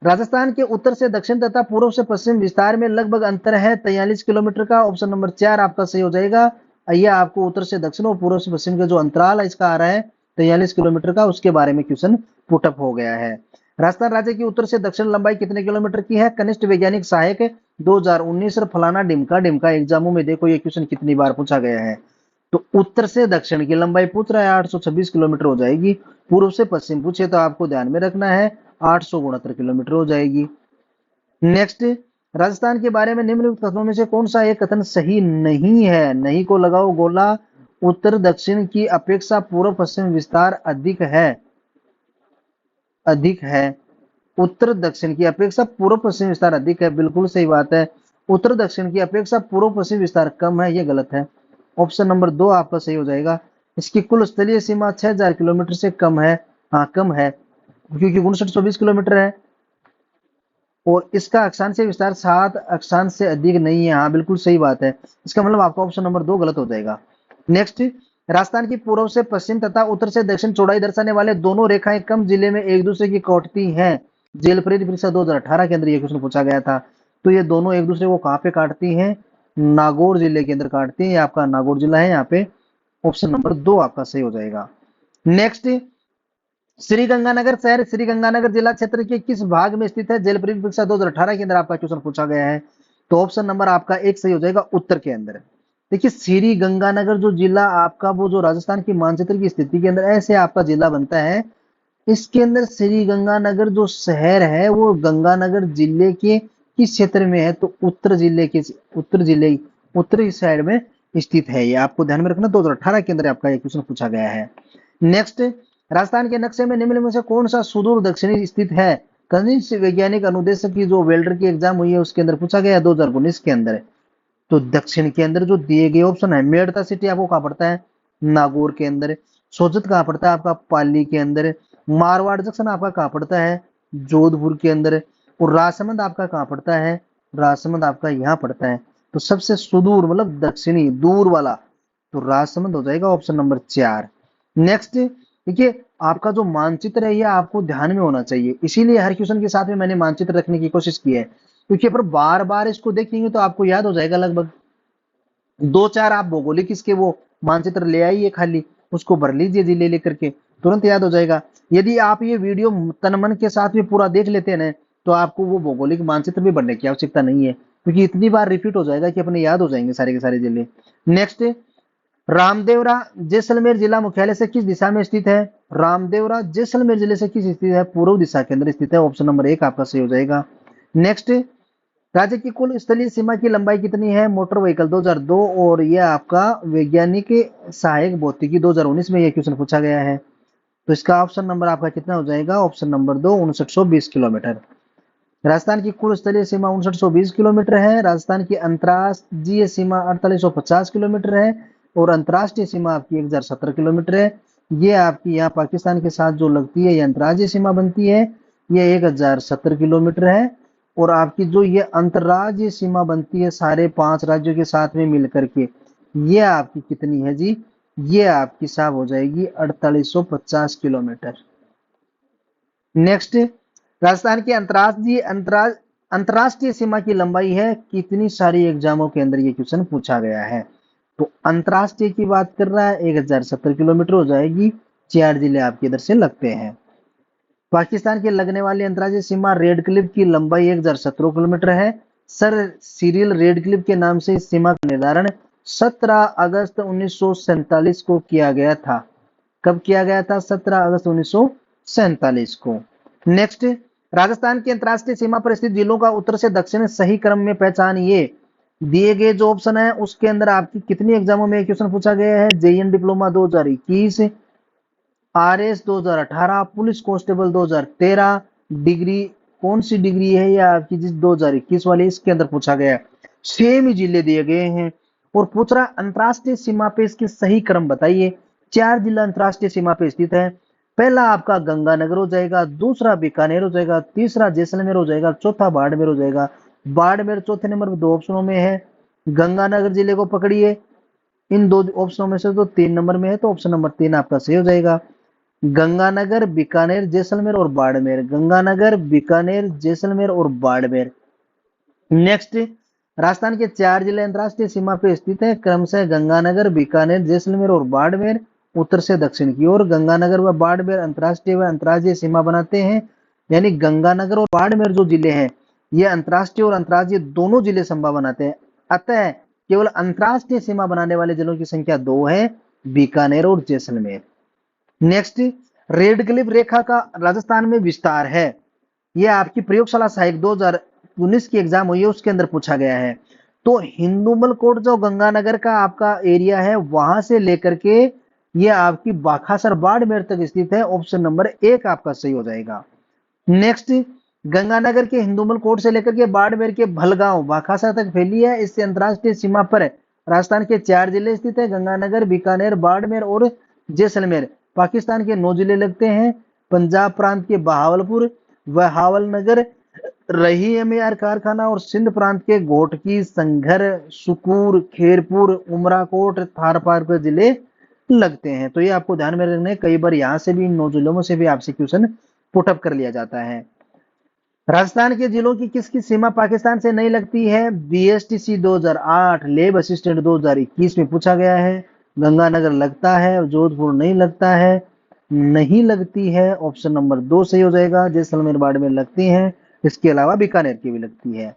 राजस्थान के उत्तर से दक्षिण तथा पूर्व से पश्चिम विस्तार में लगभग अंतर है 43 किलोमीटर का। ऑप्शन नंबर 4 आपका सही हो जाएगा। यह आपको उत्तर से दक्षिण और पूर्व से पश्चिम का जो अंतराल है इसका आ रहा है 43 किलोमीटर का, उसके बारे में क्वेश्चन पुटअप हो गया है। राजस्थान राज्य की उत्तर से दक्षिण लंबाई कितने किलोमीटर की है, कनिष्ठ वैज्ञानिक सहायक 2019 फलाना डिमका डिमका एग्जामों में देखो ये क्वेश्चन कितनी बार पूछा गया है। तो उत्तर से दक्षिण की लंबाई पूछ रहा है 826 किलोमीटर हो जाएगी, पूर्व से पश्चिम पूछे तो आपको ध्यान में रखना है 869 किलोमीटर हो जाएगी। नेक्स्ट, राजस्थान के बारे में निम्नलिखित कथनों में से कौन सा एक कथन सही नहीं है, नहीं को लगाओ गोला। उत्तर दक्षिण की अपेक्षा पूर्व पश्चिम विस्तार अधिक है, अधिक है। उत्तर दक्षिण की अपेक्षा पूर्व पश्चिम विस्तार अधिक है, बिल्कुल सही बात है। उत्तर दक्षिण की अपेक्षा पूर्व पश्चिम विस्तार कम है, यह गलत है। ऑप्शन नंबर 2 आपका सही हो जाएगा। इसकी कुल स्थलीय सीमा 6000 किलोमीटर से कम है, हाँ कम है, क्योंकि 5924 किलोमीटर है। और इसका अक्षांशीय विस्तार 7 अक्षांश से अधिक नहीं है, हाँ बिल्कुल सही बात है। इसका मतलब आपका ऑप्शन नंबर 2 गलत हो जाएगा। नेक्स्ट, राजस्थान की पूर्व से पश्चिम तथा उत्तर से दक्षिण चौड़ाई दर्शाने वाले दोनों रेखाएं कम जिले में एक दूसरे की काटती हैं। जेल परीक्षा 2018 के अंदर यह क्वेश्चन पूछा गया था। तो ये दोनों एक दूसरे को कहाँ पे काटती हैं, नागौर जिले के अंदर काटती हैं। आपका नागौर जिला है यहाँ पे, ऑप्शन नंबर 2 आपका सही हो जाएगा। नेक्स्ट, श्रीगंगानगर शहर श्रीगंगानगर जिला क्षेत्र के किस भाग में स्थित है, जेल परीक्षा 2018 के अंदर आपका क्वेश्चन पूछा गया है। तो ऑप्शन नंबर आपका 1 सही हो जाएगा, उत्तर के अंदर। देखिए श्रीगंगानगर जो जिला आपका वो जो राजस्थान की मानचित्र की स्थिति के अंदर ऐसे आपका जिला बनता है, इसके अंदर श्रीगंगानगर जो शहर है वो गंगानगर जिले के किस क्षेत्र में है, तो उत्तर जिले के उत्तरी साइड में स्थित है। ये आपको ध्यान में रखना, 2018 के अंदर आपका ये क्वेश्चन पूछा गया है। नेक्स्ट, राजस्थान के नक्शे में निम्न में से कौन सा सुदूर दक्षिणी स्थित है, खनिज वैज्ञानिक अनुदेशक की जो वेल्डर की एग्जाम हुई है उसके अंदर पूछा गया 2019 के अंदर। तो दक्षिण के अंदर जो दिए गए ऑप्शन है, मेड़ता सिटी आपको कहाँ पड़ता है, नागौर के अंदर। सोजत कहाँ पड़ता है आपका, पाली के अंदर। मारवाड़ जंक्शन आपका कहाँ पड़ता है, जोधपुर के अंदर। और राजसमंद आपका कहाँ पड़ता है, राजसमंद आपका यहाँ पड़ता है। तो सबसे सुदूर मतलब दक्षिणी दूर वाला तो राजसमंद हो जाएगा, ऑप्शन नंबर 4। नेक्स्ट, देखिए आपका जो मानचित्र है ये आपको ध्यान में होना चाहिए, इसीलिए हर क्वेश्चन के साथ में मैंने मानचित्र रखने की कोशिश की है, क्योंकि अगर बार बार इसको देखेंगे तो आपको याद हो जाएगा। लगभग 2-4 आप भौगोलिक इसके वो मानचित्र ले आइए, खाली उसको भर लीजिए जिले लेकर के, तुरंत याद हो जाएगा। यदि आप ये वीडियो तन मन के साथ में पूरा देख लेते हैं ना तो आपको वो भौगोलिक मानचित्र भी भरने की आवश्यकता नहीं है, क्योंकि इतनी बार रिपीट हो जाएगा कि अपने याद हो जाएंगे सारे के सारे जिले। नेक्स्ट, रामदेवरा जैसलमेर जिला मुख्यालय से किस दिशा में स्थित है? रामदेवरा जैसलमेर जिले से किस स्थित है? पूर्व दिशा के अंदर स्थित है। ऑप्शन नंबर 1 आपका सही हो जाएगा। नेक्स्ट, राज्य की कुल स्थलीय सीमा की लंबाई कितनी है? मोटर व्हीकल 2002 और यह आपका वैज्ञानिक सहायक भौतिकी 2019 में यह क्वेश्चन पूछा गया है। तो इसका ऑप्शन नंबर आपका कितना हो जाएगा? Option number 2 5920 kilometre. राजस्थान की कुल स्थलीय सीमा 5920 किलोमीटर है। राजस्थान की अंतर्राज्यीय सीमा 4850 किलोमीटर है और अंतर्राष्ट्रीय सीमा आपकी 1017 किलोमीटर है। ये आपकी यहाँ पाकिस्तान के साथ जो लगती है, ये अंतर्राज्यीय सीमा बनती है, ये 1070 किलोमीटर है। और आपकी जो ये अंतर्राज्यीय सीमा बनती है सारे 5 राज्यों के साथ में मिलकर के, ये आपकी कितनी है जी? ये आपकी साहब हो जाएगी 4850 किलोमीटर। नेक्स्ट, राजस्थान की अंतरराष्ट्रीय सीमा की लंबाई है कितनी? सारी एग्जामों के अंदर ये क्वेश्चन पूछा गया है। तो अंतरराष्ट्रीय की बात कर रहा है, 1070 किलोमीटर हो जाएगी। 4 जिले आपके इधर से लगते हैं। पाकिस्तान के लगने वाली अंतरराष्ट्रीय सीमा रेड क्लिफ की लंबाई 1017 किलोमीटर है। सर सिरिल रेडक्लिफ के नाम से इस सीमा का निर्धारण 17 अगस्त 1947 को किया गया था। कब किया गया था? 17 अगस्त 1947 को। नेक्स्ट, राजस्थान की अंतरराष्ट्रीय सीमा पर स्थित जिलों का उत्तर से दक्षिण सही क्रम में पहचानिए। दिए गए जो ऑप्शन है उसके अंदर आपकी कितनी एग्जामों में क्वेश्चन पूछा गया है? JEN diploma 2021, RS 2018, police constable 2013, degree कौन सी डिग्री है या आपकी जिस 2021 वाली, इसके अंदर पूछा गया है। सेम ही जिले दिए गए हैं और पूछ रहा अंतरराष्ट्रीय सीमा पे इसके सही क्रम बताइए। 4 जिला अंतरराष्ट्रीय सीमा पे स्थित है। पहला आपका गंगानगर हो जाएगा, दूसरा बीकानेर हो जाएगा, तीसरा जैसलमेर हो जाएगा, चौथा बाड़मेर हो जाएगा। बाड़मेर चौथे नंबर पर 2 ऑप्शनों में है। गंगानगर जिले को पकड़िए, इन 2 ऑप्शनों में से तो 3 नंबर में है, तो ऑप्शन नंबर 3 आपका सही हो जाएगा। गंगानगर, बीकानेर, जैसलमेर और बाड़मेर। गंगानगर, बीकानेर, जैसलमेर और बाड़मेर। नेक्स्ट, राजस्थान के 4 जिले अंतरराष्ट्रीय सीमा पे स्थित हैं, क्रमशः गंगानगर, बीकानेर, जैसलमेर और बाड़मेर। उत्तर से दक्षिण की ओर गंगानगर व बाड़मेर अंतरराष्ट्रीय व अंतर्राज्यीय सीमा बनाते हैं। यानी गंगानगर और बाड़मेर जो जिले हैं, ये अंतरराष्ट्रीय और अंतर्राज्यीय दोनों जिले संभा बनाते हैं। अतः केवल अंतरराष्ट्रीय सीमा बनाने वाले जिलों की संख्या 2 है, बीकानेर और जैसलमेर। नेक्स्ट, रेड क्लिफ रेखा का राजस्थान में विस्तार है। यह आपकी प्रयोगशाला सहायक 2019 की एग्जाम हुई है, उसके अंदर पूछा गया है। तो हिंदुमल कोट जो गंगानगर का आपका एरिया है, वहां से लेकर के ये आपकी बाखासर बाड़मेर तक स्थित है। ऑप्शन नंबर 1 आपका सही हो जाएगा। नेक्स्ट, गंगानगर के हिंदुमल कोट से लेकर के बाड़मेर के भलगांव बाखासर तक फैली है। इससे अंतरराष्ट्रीय सीमा पर राजस्थान के 4 जिले स्थित है, गंगानगर, बीकानेर, बाड़मेर और जैसलमेर। पाकिस्तान के 9 जिले लगते हैं, पंजाब प्रांत के बहावलपुर, बहावलनगर, रही एमआर कारखाना और सिंध प्रांत के घोटकी, संघर, सुकूर, खेरपुर, उमराकोट, थारपारकर जिले लगते हैं। तो ये आपको ध्यान में रखना है, कई बार यहाँ से भी इन 9 जिलों में से भी आपसे क्वेश्चन पुटअप कर लिया जाता है। राजस्थान के जिलों की किसकी सीमा पाकिस्तान से नहीं लगती है? बीएसटीसी 2008, लेब असिस्टेंट 2021 में पूछा गया है। गंगानगर लगता है, जोधपुर नहीं लगता है, नहीं लगती है। ऑप्शन नंबर 2 सही हो जाएगा। जैसलमेर, बाड़मेर लगती हैं, इसके अलावा बीकानेर की भी लगती है।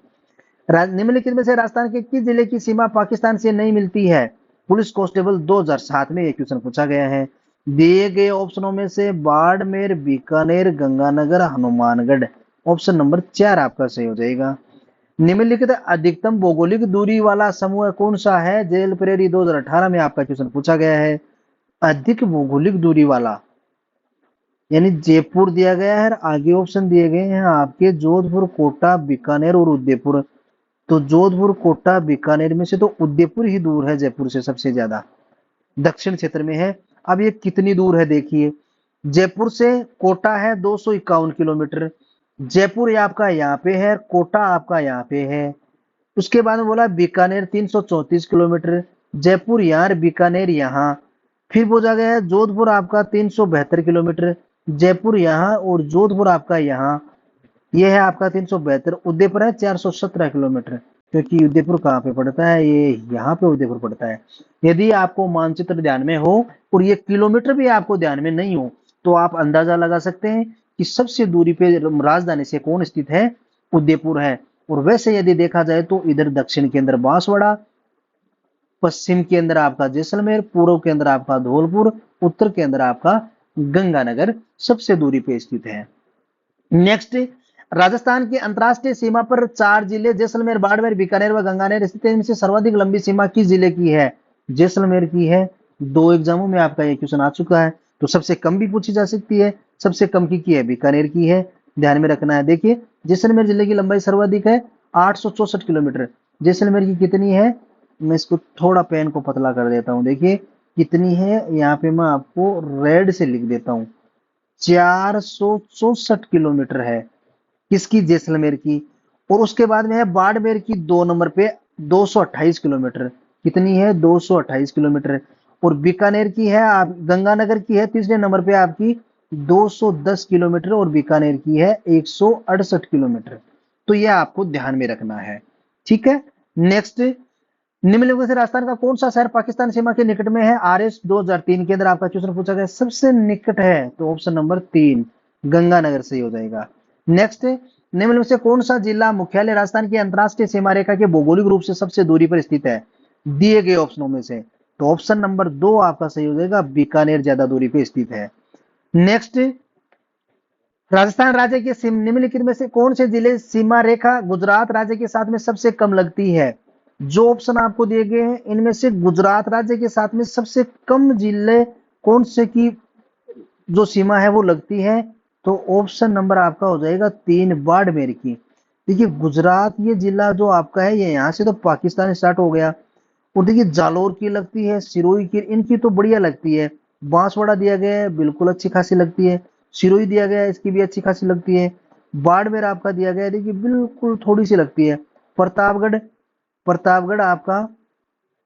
निम्नलिखित में से राजस्थान के किस जिले की सीमा पाकिस्तान से नहीं मिलती है? पुलिस कांस्टेबल 2007 में यह क्वेश्चन पूछा गया है। दिए गए ऑप्शनों में से बाड़मेर, बीकानेर, गंगानगर, हनुमानगढ़। ऑप्शन नंबर 4 आपका सही हो जाएगा। निम्नलिखित अधिकतम भौगोलिक दूरी वाला समूह कौन सा है? जेल प्रेरी 2018 में आपका क्वेश्चन पूछा गया है। अधिक भौगोलिक दूरी वाला यानी जयपुर दिया गया है, आगे ऑप्शन दिए गए हैं आपके जोधपुर, कोटा, बीकानेर और उदयपुर। तो जोधपुर, कोटा, बीकानेर में से तो उदयपुर ही दूर है जयपुर से सबसे ज्यादा, दक्षिण क्षेत्र में है। अब ये कितनी दूर है देखिए, जयपुर से कोटा है 251 किलोमीटर। जयपुर आपका यहाँ पे है, कोटा आपका यहाँ पे है। उसके बाद में बोला बीकानेर 334 किलोमीटर, जयपुर यहाँ, बीकानेर यहाँ। फिर बोला गया है जोधपुर आपका 372 किलोमीटर, जयपुर यहाँ और जोधपुर आपका यहाँ। यह है आपका 372। उदयपुर है 417 किलोमीटर, क्योंकि उदयपुर कहाँ पे पड़ता है? ये यहाँ पे उदयपुर पड़ता है। यदि आपको मानचित्र ध्यान में हो और ये किलोमीटर भी आपको ध्यान में नहीं हो, तो आप अंदाजा लगा सकते हैं कि सबसे दूरी पे राजधानी से कौन स्थित है? उदयपुर है। और वैसे यदि देखा जाए तो इधर दक्षिण के अंदर बांसवाड़ा, पश्चिम के अंदर आपका जैसलमेर, पूर्व के अंदर आपका धौलपुर, उत्तर के अंदर आपका गंगानगर सबसे दूरी पे स्थित है। नेक्स्ट, राजस्थान की अंतरराष्ट्रीय सीमा पर 4 जिले जैसलमेर, बाड़मेर, बीकानेर व गंगानेर स्थित है। इनमें से सर्वाधिक लंबी सीमा किस जिले की है? जैसलमेर की है। 2 एग्जामों में आपका ये क्वेश्चन आ चुका है। तो सबसे कम भी पूछी जा सकती है, सबसे कम की है बीकानेर की है, ध्यान में रखना है। देखिए जैसलमेर जिले की लंबाई सर्वाधिक है 864 किलोमीटर। जैसलमेर की कितनी है? मैं इसको थोड़ा पेन को पतला कर देता हूँ, देखिए कितनी है, यहाँ पे मैं आपको रेड से लिख देता हूँ, 464 किलोमीटर है। किसकी? जैसलमेर की। और उसके बाद में है बाड़मेर की 2 नंबर पे 228 किलोमीटर। कितनी है? 228 किलोमीटर। और बीकानेर की है आप, गंगानगर की है तीसरे नंबर पे आपकी 210 किलोमीटर, और बीकानेर की है 168 किलोमीटर। तो यह आपको ध्यान में रखना है, ठीक है। नेक्स्ट, निम्नलिखित में से राजस्थान का कौन सा शहर पाकिस्तान सीमा के निकट में है? RS 2003 के अंदर आपका क्वेश्चन पूछा गया, सबसे निकट है तो ऑप्शन नंबर 3 गंगानगर सही हो जाएगा। नेक्स्ट, निम्न में से कौन सा जिला मुख्यालय राजस्थान की अंतरराष्ट्रीय सीमा रेखा के भौगोलिक रूप से सबसे दूरी पर स्थित है? दिए गए ऑप्शनों में से तो ऑप्शन नंबर 2 आपका सही हो जाएगा, बीकानेर ज्यादा दूरी पर स्थित है। नेक्स्ट, राजस्थान राज्य के निम्नलिखित में से कौन से जिले सीमा रेखा गुजरात राज्य के साथ में सबसे कम लगती है? जो ऑप्शन आपको दिए गए हैं इनमें से गुजरात राज्य के साथ में सबसे कम जिले कौन से की जो सीमा है वो लगती है? तो ऑप्शन नंबर आपका हो जाएगा 3 बाड़मेर की। देखिए गुजरात ये जिला जो आपका है, ये यहाँ से तो पाकिस्तान स्टार्ट हो गया, और देखिए जालोर की लगती है, सिरोही की, इनकी तो बढ़िया लगती है। बांसवाड़ा दिया गया है, बिल्कुल अच्छी खासी लगती है। सिरोही दिया गया है, इसकी भी अच्छी खासी लगती है। बाड़मेर आपका दिया गया है, देखिए बिल्कुल थोड़ी सी लगती है। प्रतापगढ़, प्रतापगढ़ आपका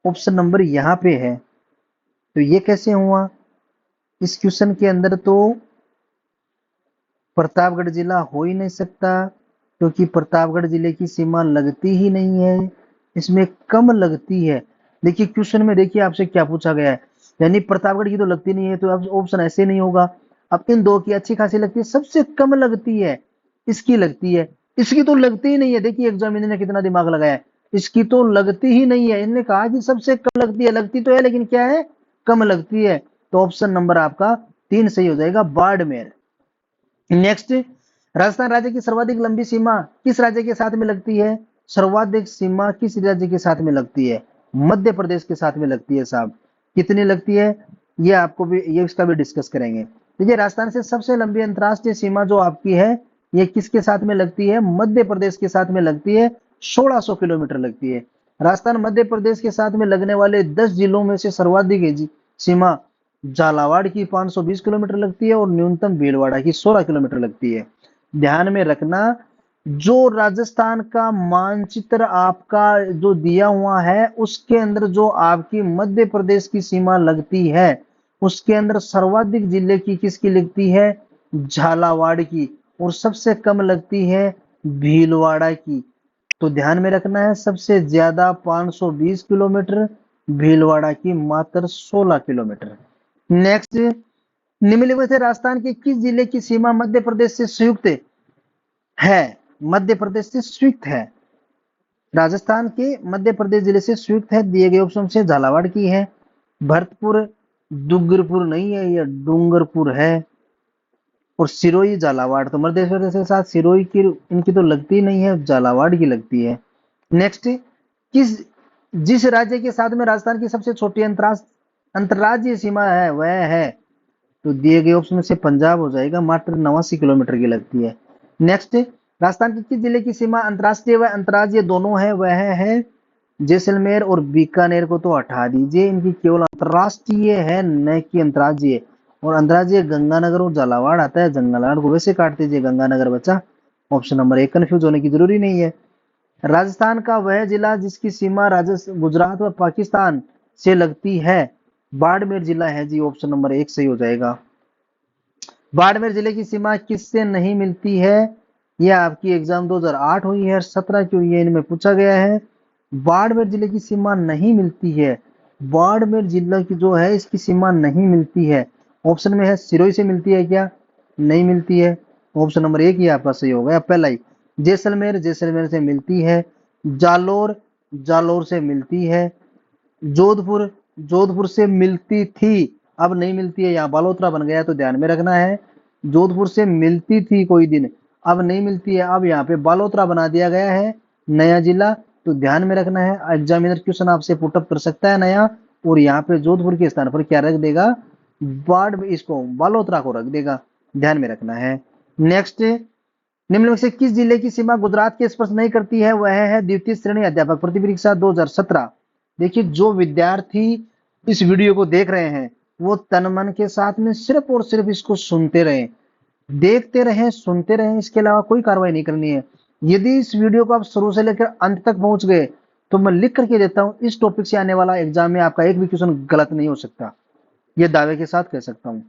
ऑप्शन नंबर यहाँ पे है। तो ये कैसे हुआ? इस क्वेश्चन के अंदर तो प्रतापगढ़ जिला हो ही नहीं सकता, क्योंकि प्रतापगढ़ जिले की सीमा लगती ही नहीं है, इसमें कम लगती है। देखिए क्वेश्चन में देखिए आपसे क्या पूछा गया है, यानी प्रतापगढ़ की तो लगती नहीं है, तो अब ऑप्शन ऐसे नहीं होगा। अब इन दो की अच्छी खासी लगती है, सबसे कम लगती है इसकी लगती है, इसकी तो लगती ही नहीं है। देखिए एग्जामिनर ने कितना दिमाग लगाया है, इसकी तो लगती ही नहीं है। इन्होंने कहा कि सबसे कम लगती है, लगती तो है लेकिन क्या है? कम लगती है। तो ऑप्शन नंबर आपका 3 सही हो जाएगा, बाड़मेर। नेक्स्ट, राजस्थान राज्य की सर्वाधिक लंबी सीमा किस राज्य के साथ में लगती है? सर्वाधिक सीमा किस राज्य के साथ में लगती है? मध्य प्रदेश के साथ में लगती है साहब। कितनी लगती है ये आपको भी, ये इसका भी डिस्कस करेंगे। देखिए राजस्थान से सबसे लंबी अंतरराष्ट्रीय सीमा जो आपकी है ये किसके साथ में लगती है? मध्य प्रदेश के साथ में लगती है, 1600 किलोमीटर लगती है। राजस्थान मध्य प्रदेश के साथ में लगने वाले 10 जिलों में से सर्वाधिक सीमा झालावाड़ की 520 किलोमीटर लगती है, और न्यूनतम भीलवाड़ा की 16 किलोमीटर लगती है। ध्यान में रखना, जो राजस्थान का मानचित्र आपका जो दिया हुआ है उसके अंदर जो आपकी मध्य प्रदेश की सीमा लगती है उसके अंदर सर्वाधिक जिले की किसकी लगती है? झालावाड़ की, और सबसे कम लगती है भीलवाड़ा की। तो ध्यान में रखना है, सबसे ज्यादा 520 किलोमीटर, भीलवाड़ा की मात्र 16 किलोमीटर। नेक्स्ट, निम्नलिखित में से राजस्थान के किस जिले की सीमा मध्य प्रदेश से संयुक्त है? मध्य प्रदेश से संयुक्त है, राजस्थान के मध्य प्रदेश जिले से संयुक्त है। दिए गए ऑप्शन से झालावाड़ की है, भरतपुर, डूंगरपुर नहीं है, यह डूंगरपुर है, और सिरोही झालावाड़। तो मध्य प्रदेश के साथ सिरोही की इनकी तो लगती नहीं है, झालावाड़ की लगती है। नेक्स्ट, किस जिस राज्य के साथ में राजस्थान की सबसे छोटी अंतरराज्यीय सीमा है वह है? तो दिए गए ऑप्शन में से पंजाब हो जाएगा, मात्र 89 किलोमीटर की लगती है। नेक्स्ट, राजस्थान के किस जिले की सीमा अंतरराष्ट्रीय व अंतरराज्यीय दोनों है? वह है जैसलमेर, और बीकानेर को तो हटा दीजिए, इनकी केवल अंतरराष्ट्रीय है न कि अंतरराज्यीय। और अंतरराज्यीय गंगानगर और झालावाड़ आता है, झालावाड़ को वैसे काट दीजिए, गंगानगर बचा। ऑप्शन नंबर 1 कंफ्यूज होने की जरूरी नहीं है। राजस्थान का वह जिला जिसकी सीमा गुजरात व पाकिस्तान से लगती है, बाड़मेर जिला है जी, ऑप्शन नंबर 1 सही हो जाएगा। बाड़मेर जिले की सीमा किससे नहीं मिलती है? यह आपकी एग्जाम 2008 हुई है और 17 की हुई है, इनमें पूछा गया है। बाड़मेर जिले की सीमा नहीं मिलती है, बाड़मेर जिला की जो है इसकी सीमा नहीं मिलती है। ऑप्शन में है सिरोही से मिलती है क्या? नहीं मिलती है, ऑप्शन नंबर 1 ही आपका सही होगा, पहला ही। जैसलमेर, जैसलमेर से मिलती है। जालोर, जालोर से मिलती है। जोधपुर, जोधपुर से मिलती थी, अब नहीं मिलती है, यहाँ बालोतरा बन गया, तो ध्यान में रखना है। जोधपुर से मिलती थी कोई दिन, अब नहीं मिलती है, अब यहाँ पे बालोतरा बना दिया गया है नया जिला, तो ध्यान में रखना है। एग्जामिनर क्वेश्चन आपसे पुटअप कर सकता है नया, और यहाँ पे जोधपुर के स्थान पर क्या रख देगा, बाढ़, इसको बालोतरा को रख देगा, ध्यान में रखना है। नेक्स्ट, निम्न में से किस जिले की सीमा गुजरात के स्पर्श नहीं करती है, वह है द्वितीय श्रेणी अध्यापक भर्ती परीक्षा 2017। देखिए, जो विद्यार्थी इस वीडियो को देख रहे हैं वो तन मन के साथ में सिर्फ और सिर्फ इसको सुनते रहे, देखते रहे, सुनते रहे, इसके अलावा कोई कार्रवाई नहीं करनी है। यदि इस वीडियो को आप शुरू से लेकर अंत तक पहुंच गए तो मैं लिख करके देता हूं, इस टॉपिक से आने वाला एग्जाम में आपका एक भी क्वेश्चन गलत नहीं हो सकता, ये दावे के साथ कह सकता हूं।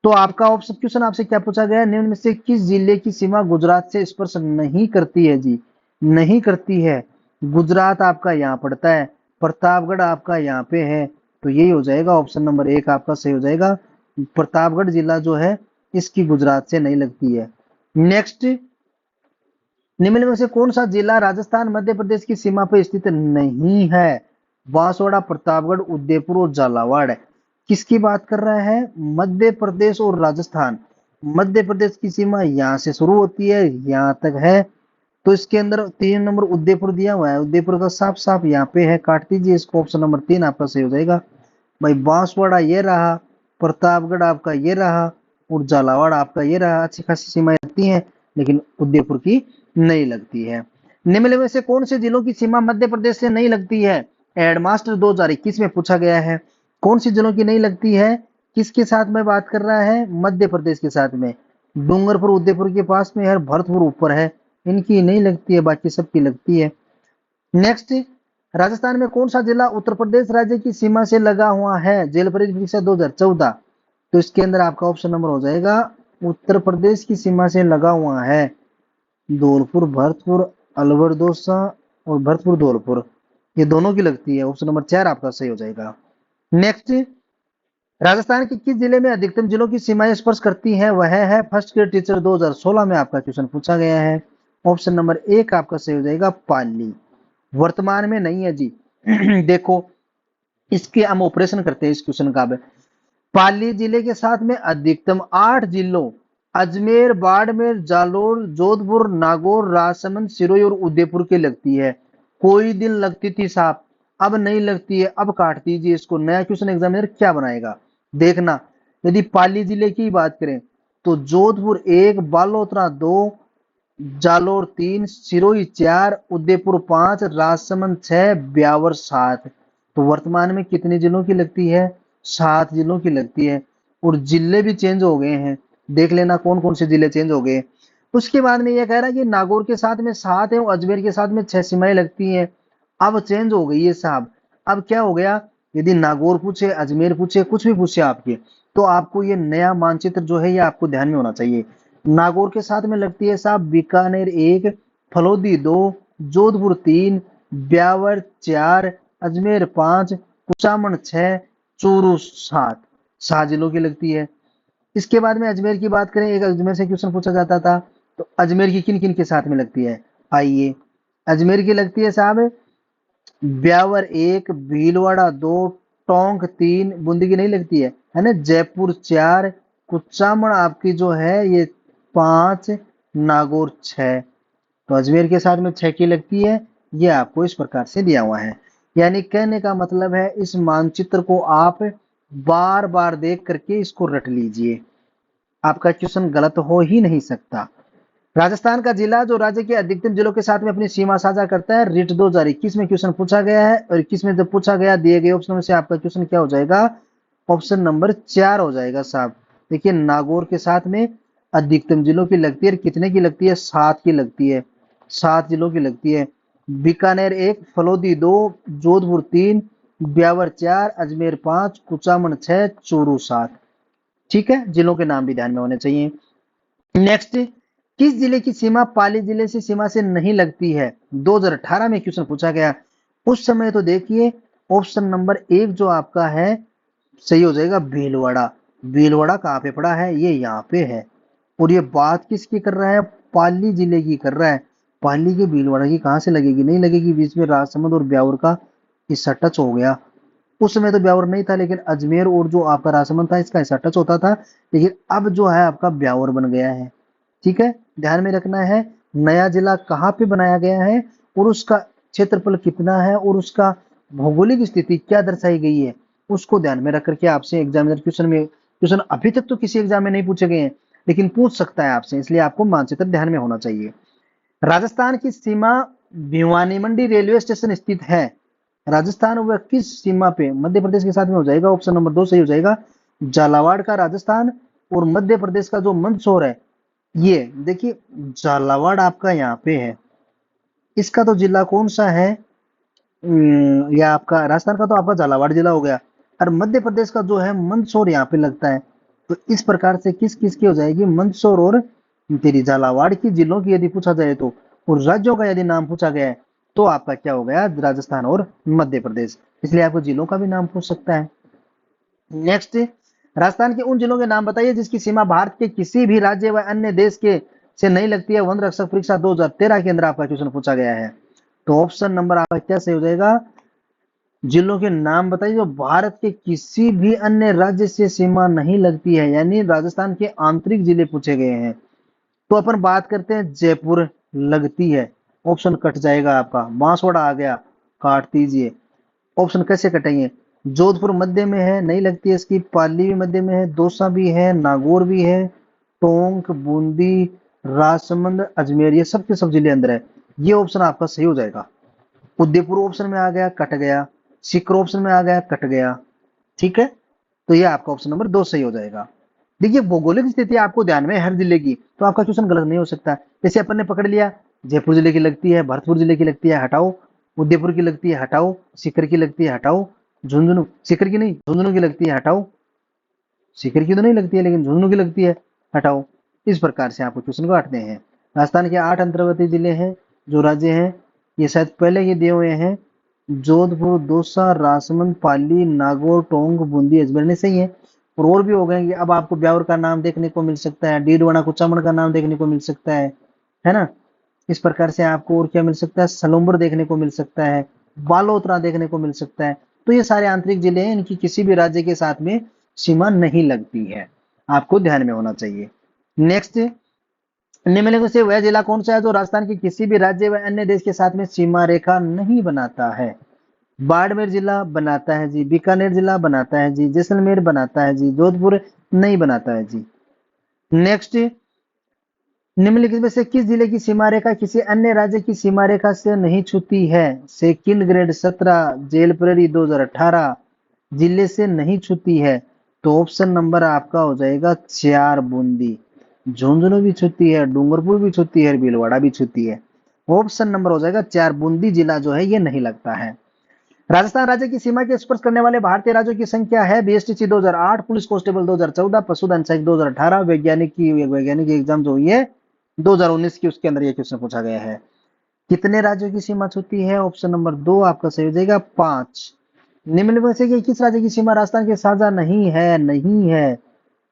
तो आपका ऑप्शन क्वेश्चन आपसे क्या पूछा गया है, निम्न में से किस जिले की सीमा गुजरात से स्पर्श नहीं करती है जी, नहीं करती है। गुजरात आपका यहाँ पड़ता है, प्रतापगढ़ आपका यहाँ पे है, तो यही हो जाएगा ऑप्शन नंबर 1 आपका सही हो जाएगा। प्रतापगढ़ जिला जो है इसकी गुजरात से नहीं लगती है। नेक्स्ट, निम्न में से कौन सा जिला राजस्थान मध्य प्रदेश की सीमा पर स्थित नहीं है, बांसवाड़ा, प्रतापगढ़, उदयपुर और झालावाड़। किसकी बात कर रहा है, मध्य प्रदेश और राजस्थान। मध्य प्रदेश की सीमा यहाँ से शुरू होती है, यहाँ तक है, तो इसके अंदर 3 नंबर उदयपुर दिया हुआ है, उदयपुर का साफ साफ यहाँ पे है, काट दीजिए इसको, ऑप्शन नंबर 3 आपका सही हो जाएगा। भाई बांसवाड़ा ये रहा, प्रतापगढ़ आपका ये रहा, और झालावाड़ आपका ये रहा, अच्छी खासी सीमाएं लगती हैं, लेकिन उदयपुर की नहीं लगती है। निम्न में से कौन से जिलों की सीमा मध्य प्रदेश से नहीं लगती है, हेडमास्टर 2021 में पूछा गया है, कौन सी जिलों की नहीं लगती है, किसके साथ में बात कर रहा है, मध्य प्रदेश के साथ में। डूंगरपुर उदयपुर के पास में है, भरतपुर ऊपर है, इनकी नहीं लगती है, बाकी सबकी लगती है। नेक्स्ट, राजस्थान में कौन सा जिला उत्तर प्रदेश राज्य की सीमा से लगा हुआ है, जेल परीक्षा 2014, तो इसके अंदर आपका ऑप्शन नंबर हो जाएगा उत्तर प्रदेश की सीमा से लगा हुआ है, धौलपुर, भरतपुर, अलवर दोसा और भरतपुर धौलपुर, ये दोनों की लगती है, ऑप्शन नंबर 4 आपका सही हो जाएगा। नेक्स्ट, राजस्थान के किस जिले में अधिकतम जिलों की सीमाएं स्पर्श करती हैं, वह है फर्स्ट ग्रेड टीचर 2016 में आपका क्वेश्चन पूछा गया है, ऑप्शन नंबर 1 आपका सही हो जाएगा, पाली। वर्तमान में नहीं है जी देखो, इसके हम ऑपरेशन करते हैं इस क्वेश्चन का। पाली जिले के साथ में अधिकतम 8 जिलों अजमेर, बाड़मेर, जालोर, जोधपुर, नागौर, राजसमंद, सिरोही और उदयपुर की लगती है। कोई दिन लगती थी साहब, अब नहीं लगती है, अब काट दीजिए इसको। नया क्वेश्चन एग्जामिनर क्या बनाएगा देखना। यदि पाली जिले की बात करें तो जोधपुर 1, बालोतरा 2, जालोर 3, सिरोही 4, उदयपुर 5, राजसमंद 6, ब्यावर 7। तो वर्तमान में कितने जिलों की लगती है, 7 जिलों की लगती है, और जिले भी चेंज हो गए हैं, देख लेना कौन कौन से जिले चेंज हो गए। उसके बाद में यह कह रहा है कि नागौर के साथ में 7 है और अजमेर के साथ में 6 सीमाएं लगती हैं, अब चेंज हो गई है साहब। अब क्या हो गया, यदि नागौर पूछे, अजमेर पूछे, कुछ भी पूछे आपके, तो आपको ये नया मानचित्र जो है ये आपको ध्यान में होना चाहिए। नागौर के साथ में लगती है साहब बीकानेर 1, फलोदी 2, जोधपुर 3, ब्यावर 4, अजमेर 5, कुचामन 6, चूरू 7, 7 जिलों की लगती है। इसके बाद में अजमेर की बात करें, एक अजमेर से क्वेश्चन पूछा जाता था, तो अजमेर की किन किन के साथ में लगती है, आइए। अजमेर की लगती है साहब ब्यावर 1, भीलवाड़ा 2, टोंक 3, बूंदी की नहीं लगती है ना, जयपुर 4, कुचामन आपकी जो है ये 5, नागौर 6। तो अजमेर के साथ में 6 की लगती है, ये आपको इस प्रकार से दिया हुआ है। यानी कहने का मतलब है इस मानचित्र को आप बार बार देख करके इसको रट लीजिए, आपका क्वेश्चन गलत हो ही नहीं सकता। राजस्थान का जिला जो राज्य के अधिकतम जिलों के साथ में अपनी सीमा साझा करता है, रिट 2021 में क्वेश्चन पूछा गया है, और 21 में जब पूछा गया दिए गए ऑप्शन में से आपका क्वेश्चन क्या हो जाएगा, ऑप्शन नंबर 4 हो जाएगा साहब। देखिए, नागौर के साथ में अधिकतम जिलों की लगती है, कितने की लगती है, 7 की लगती है, 7 जिलों की लगती है। बीकानेर 1, फलोदी 2, जोधपुर 3, ब्यावर 4, अजमेर 5, कुचामन 6, चूरू 7। ठीक है, जिलों के नाम भी ध्यान में होने चाहिए। नेक्स्ट, किस जिले की सीमा पाली जिले से सीमा से नहीं लगती है, 2018 में क्वेश्चन पूछा गया। उस समय तो देखिए ऑप्शन नंबर 1 जो आपका है सही हो जाएगा, भीलवाड़ा। भीलवाड़ा कहाँ पे पड़ा है, ये यहाँ पे है, और ये बात किसकी कर रहा है, पाली जिले की कर रहा है। पाली के भीलवाड़ा की कहाँ से लगेगी, नहीं लगेगी, बीच में राजसमंद और ब्यावर का हिस्सा टच हो गया। उस समय तो ब्यावर नहीं था, लेकिन अजमेर और जो आपका राजसमंद था इसका हिस्सा टच होता था, लेकिन अब जो है आपका ब्यावर बन गया है। ठीक है, ध्यान में रखना है नया जिला कहाँ पे बनाया गया है और उसका क्षेत्रफल कितना है और उसका भौगोलिक स्थिति क्या दर्शाई गई है, उसको ध्यान में रख करके आपसे एग्जामिनर क्वेश्चन अभी तक तो किसी एग्जाम में नहीं पूछे गए हैं, लेकिन पूछ सकता है आपसे, इसलिए आपको मानचित्र ध्यान में होना चाहिए। राजस्थान की सीमा भिवानी मंडी रेलवे स्टेशन स्थित है। राजस्थान वह किस सीमा पे मध्य प्रदेश के साथ में हो जाएगा, ऑप्शन नंबर 2 सही हो जाएगा। झालावाड़ का राजस्थान और मध्य प्रदेश का जो मंदसौर है, ये देखिए झालावाड़ आपका यहाँ पे है, इसका तो जिला कौन सा है, या आपका राजस्थान का तो आपका झालावाड़ जिला हो गया, और मध्य प्रदेश का जो है मंदसौर यहाँ पे लगता है। तो इस प्रकार से किस किस की हो जाएगी, मंदसौर और तेरी झालावाड़ की जिलों की यदि पूछा जाए तो, और राज्यों का यदि नाम पूछा गया है तो आपका क्या हो गया, राजस्थान और मध्य प्रदेश, इसलिए आपको जिलों का भी नाम पूछ सकता है। नेक्स्ट, राजस्थान के उन जिलों के नाम बताइए जिसकी सीमा भारत के किसी भी राज्य व अन्य देश के से नहीं लगती है। वन रक्षक परीक्षा 2013 के अंदर आपका क्वेश्चन पूछा गया है। तो ऑप्शन नंबर आपका क्या सही हो जाएगा, जिलों के नाम बताइए जो भारत के किसी भी अन्य राज्य से सीमा नहीं लगती है, यानी राजस्थान के आंतरिक जिले पूछे गए हैं। तो अपन बात करते हैं जयपुर लगती है, ऑप्शन कट जाएगा आपका। बांसवाड़ा आ गया, काट दीजिए। ऑप्शन कैसे कटेंगे, जोधपुर मध्य में है, नहीं लगती है इसकी। पाली भी मध्य में है, दौसा भी है, नागौर भी है, टोंक, बूंदी, राजसमंद, अजमेर, ये सब के सब जिले अंदर है, ये ऑप्शन आपका सही हो जाएगा। उदयपुर ऑप्शन में आ गया, कट गया। सीकर ऑप्शन में आ गया, कट गया। ठीक है, तो ये आपका ऑप्शन नंबर 2 सही हो जाएगा। देखिए भौगोलिक स्थिति आपको ध्यान में है हर जिले की, तो आपका क्वेश्चन गलत नहीं हो सकता। जैसे अपन ने पकड़ लिया जयपुर जिले की लगती है, भरतपुर जिले की लगती है, हटाओ। उदयपुर की लगती है, हटाओ। सीकर की लगती है, हटाओ। झुंझुनू, सीकर की नहीं, झुंझुनू की लगती है, हटाओ। सीकर की तो नहीं लगती है लेकिन झुंझुनू की लगती है, हटाओ। इस प्रकार से आपको क्वेश्चन काटते हैं। राजस्थान के 8 अंतर्गत जिले हैं, जो राज्य हैं, ये शायद पहले ये दिए हुए हैं, जोधपुर, दौसा, राजसमंद, पाली, नागौर, टोंक, बूंदी, अजमेर, नहीं सही है। और भी हो गए, अब आपको ब्यावर का नाम देखने को मिल सकता है, डीडवाना कुचामन का नाम देखने को मिल सकता है ना। इस प्रकार से आपको और क्या मिल सकता है, सलुम्बर देखने को मिल सकता है, बालोतरा देखने को मिल सकता है। तो ये सारे आंतरिक जिले हैं, इनकी किसी भी राज्य के साथ में सीमा नहीं लगती है, आपको ध्यान में होना चाहिए। नेक्स्ट, निम्नलिखित से वह जिला कौन सा है जो राजस्थान के किसी भी राज्य व अन्य देश के साथ में सीमा रेखा नहीं बनाता है। बाड़मेर जिला बनाता है जी, बीकानेर जिला बनाता है जी, जैसलमेर बनाता है जी, जोधपुर नहीं बनाता है जी। नेक्स्ट, निम्नलिखित में से किस जिले की सीमा रेखा किसी अन्य राज्य की सीमा रेखा से नहीं छूती है। सेकंड ग्रेड 17 जेल प्रेरी 2018 जिले से नहीं छूती है। तो ऑप्शन नंबर आपका हो जाएगा 4 बूंदी। झुंझुनू भी छूती है, डूंगरपुर भी छूती है, भीलवाड़ा भी छूती है। ऑप्शन नंबर हो जाएगा 4 बूंदी जिला जो है ये नहीं लगता है। राजस्थान राज्य की सीमा के स्पर्श करने वाले भारतीय राज्यों की संख्या है। बीएसटीसी 2008, पुलिस कांस्टेबल 2014, पशुधन सहायक 2018, वैज्ञानिक एग्जाम जो हुई है 2019 की, उसके अंदर ये क्वेश्चन पूछा गया है। कितने राज्यों की सीमा छूती है, ऑप्शन नंबर 2 आपका सही हो जाएगा 5। निम्न में से किस राज्य की सीमा राजस्थान के साझा नहीं है, नहीं है,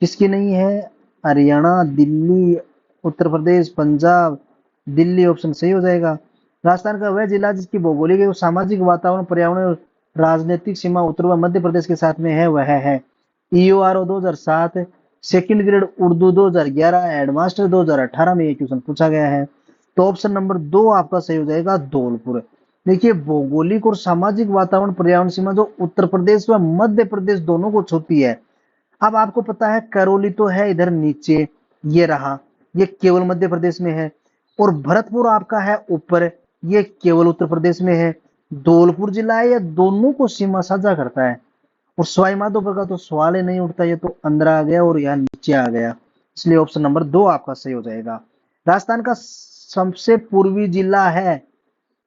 किसकी नहीं है, हरियाणा, दिल्ली, उत्तर प्रदेश, पंजाब, दिल्ली ऑप्शन सही हो जाएगा। राजस्थान का वह जिला जिसकी भौगोलिक एवं सामाजिक वातावरण, पर्यावरण, राजनीतिक सीमा उत्तर व मध्य प्रदेश के साथ में है, वह है ईओआरओ 2007, सेकंड ग्रेड उर्दू 2011, हेडमास्टर 2018 में ये क्वेश्चन पूछा गया है। तो ऑप्शन नंबर 2 आपका सही हो जाएगा धौलपुर। देखिए भौगोलिक और सामाजिक वातावरण, पर्यावरण सीमा जो उत्तर प्रदेश व मध्य प्रदेश दोनों को छूती है। अब आपको पता है करौली तो है इधर नीचे, ये रहा, ये केवल मध्य प्रदेश में है, और भरतपुर आपका है ऊपर, ये केवल उत्तर प्रदेश में है। धौलपुर जिला है, ये दोनों को सीमा साझा करता है। और सवाई माधोपुर का तो सवाल ही नहीं उठता, ये तो अंदर आ गया और यहाँ नीचे आ गया, इसलिए ऑप्शन नंबर 2 आपका सही हो जाएगा। राजस्थान का सबसे पूर्वी जिला है,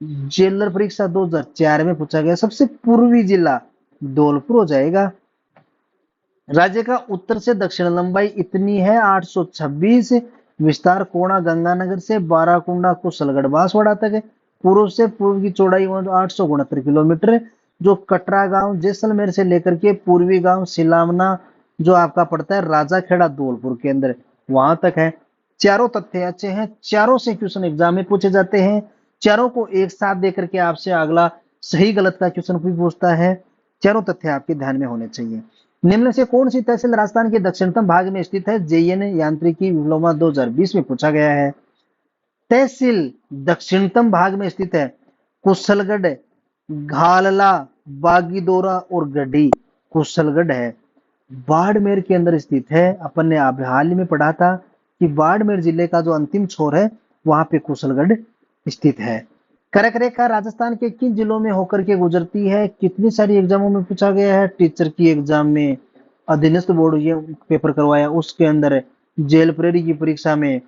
जेलर परीक्षा 2004 में पूछा गया, सबसे पूर्वी जिला धौलपुर हो जाएगा। राज्य का उत्तर से दक्षिण लंबाई इतनी है 826, विस्तार कोणा गंगानगर से बाराकुंडा कुशलगढ़ बांसवाड़ा तक है। पूर्व से पूर्व की चौड़ाई 869 किलोमीटर, जो कटरा गांव जैसलमेर से लेकर के पूर्वी गांव सिलामना जो आपका पड़ता है राजा खेड़ा धौलपुर के अंदर, वहां तक है। चारों तथ्य अच्छे हैं, चारों से क्वेश्चन एग्जाम में पूछे जाते हैं, चारों को एक साथ देकर के आपसे अगला सही गलत का क्वेश्चन भी पूछता है। चारों तथ्य आपके ध्यान में होने चाहिए। निम्न से कौन सी तहसील राजस्थान के दक्षिणतम भाग में स्थित है? जेएन यांत्रिकी डिप्लोमा 2020 में पूछा गया है। तहसील दक्षिणतम भाग में स्थित है। कुशलगढ़, घालला, बागीदोरा और गढ़ी। कुशलगढ़ है, बाड़मेर के अंदर स्थित है। अपन ने आप हाल ही में पढ़ा था कि बाड़मेर जिले का जो अंतिम छोर है वहां पे कुशलगढ़ स्थित है। कर्क रेखा राजस्थान के किन जिलों में होकर के गुजरती है? कितनी सारी एग्जामों में पूछा गया है। टीचर की एग्जाम में, अधीनस्थ बोर्ड ये पेपर करवाया उसके अंदर, जेल प्रेरी की परीक्षा में।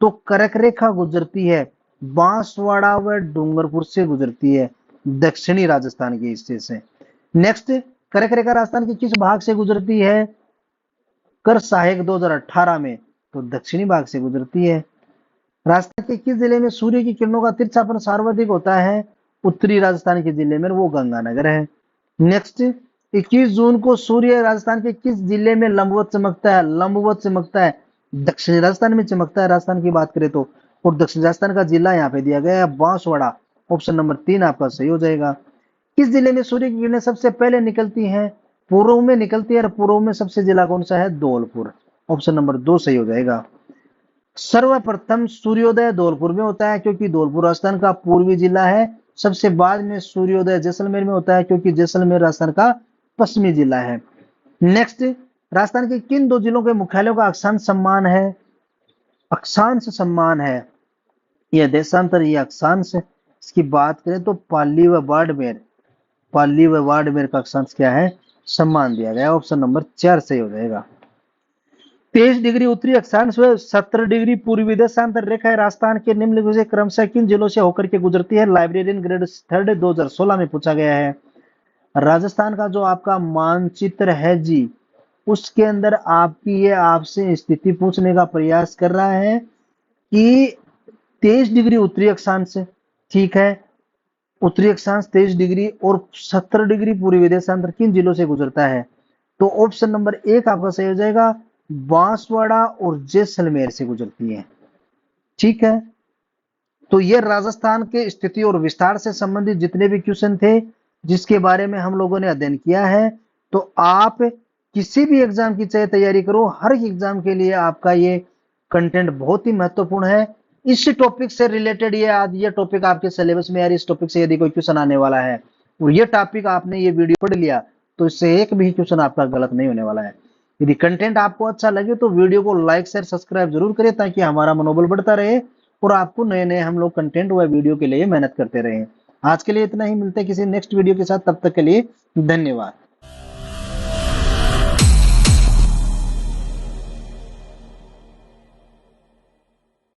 तो कर्क रेखा गुजरती है बांसवाड़ा व डूंगरपुर से गुजरती है, दक्षिणी राजस्थान के हिस्से से। नेक्स्ट, कर्क रेखा राजस्थान के किस भाग से गुजरती है? कर सहायक 2018 में, तो दक्षिणी भाग से गुजरती है। राजस्थान के किस जिले में सूर्य की किरणों का तिरछापन सर्वाधिक होता है? उत्तरी राजस्थान के जिले में, वो गंगानगर है। नेक्स्ट, 21 जून को सूर्य राजस्थान के किस जिले में लंबवत चमकता है? लंबवत चमकता है दक्षिणी राजस्थान में चमकता है, राजस्थान की बात करें तो। और दक्षिण राजस्थान का जिला यहाँ पे दिया गया है बांसवाड़ा। ऑप्शन नंबर 3 आपका सही हो जाएगा। किस जिले में सूर्य की किरणें सबसे पहले निकलती हैं? पूर्व में निकलती है, और पूर्व में सबसे जिला कौन सा है? धौलपुर। ऑप्शन नंबर 2 सही हो जाएगा। सर्वप्रथम सूर्योदय धौलपुर में होता है क्योंकि धौलपुर राजस्थान का पूर्वी जिला है। सबसे बाद में सूर्योदय जैसलमेर में होता है क्योंकि जैसलमेर राजस्थान का पश्चिमी जिला है। नेक्स्ट, राजस्थान के किन दो जिलों के मुख्यालयों का अक्षांश सम्मान है? अक्षांश सम्मान है, यह देशांतर, यह अक्षांश। इसकी बात करें तो पाली व बाड़मेर, पाली व बाड़मेर का अक्षांश क्या है? सम्मान दिया गया। ऑप्शन नंबर 4 सही हो जाएगा। 23 डिग्री उत्तरी अक्षांश व 17 डिग्री पूर्वी देशांतर रेखा राजस्थान के निम्नलिखित से क्रमशः किन जिलों से होकर के गुजरती है? लाइब्रेरियन ग्रेड 3 2016 में पूछा गया है। राजस्थान का जो आपका मानचित्र है जी, उसके अंदर आपकी ये आपसे स्थिति पूछने का प्रयास कर रहा है कि 23 डिग्री उत्तरी अक्षांश, ठीक है, उत्तरी अक्षांश 23 डिग्री और 17 डिग्री पूर्वी देशांतर किन जिलों से गुजरता है? तो ऑप्शन नंबर 1 आपका सही हो जाएगा, बांसवाड़ा और जैसलमेर से गुजरती है। ठीक है, तो ये राजस्थान के स्थिति और विस्तार से संबंधित जितने भी क्वेश्चन थे जिसके बारे में हम लोगों ने अध्ययन किया है, तो आप किसी भी एग्जाम की चाहे तैयारी करो, हर एग्जाम के लिए आपका ये कंटेंट बहुत ही महत्वपूर्ण है। इस टॉपिक से रिलेटेड ये टॉपिक आपके सिलेबस में, यार इस टॉपिक से यदि कोई क्वेश्चन आने वाला है और ये टॉपिक आपने ये वीडियो पढ़ लिया, तो इससे एक भी क्वेश्चन आपका गलत नहीं होने वाला है। यदि कंटेंट आपको अच्छा लगे तो वीडियो को लाइक शेयर सब्सक्राइब जरूर करें ताकि हमारा मनोबल बढ़ता रहे और आपको नए नए हम लोग कंटेंट व वीडियो के लिए मेहनत करते रहें। आज के लिए इतना ही, मिलते हैं किसी नेक्स्ट वीडियो के साथ, तब तक के लिए धन्यवाद।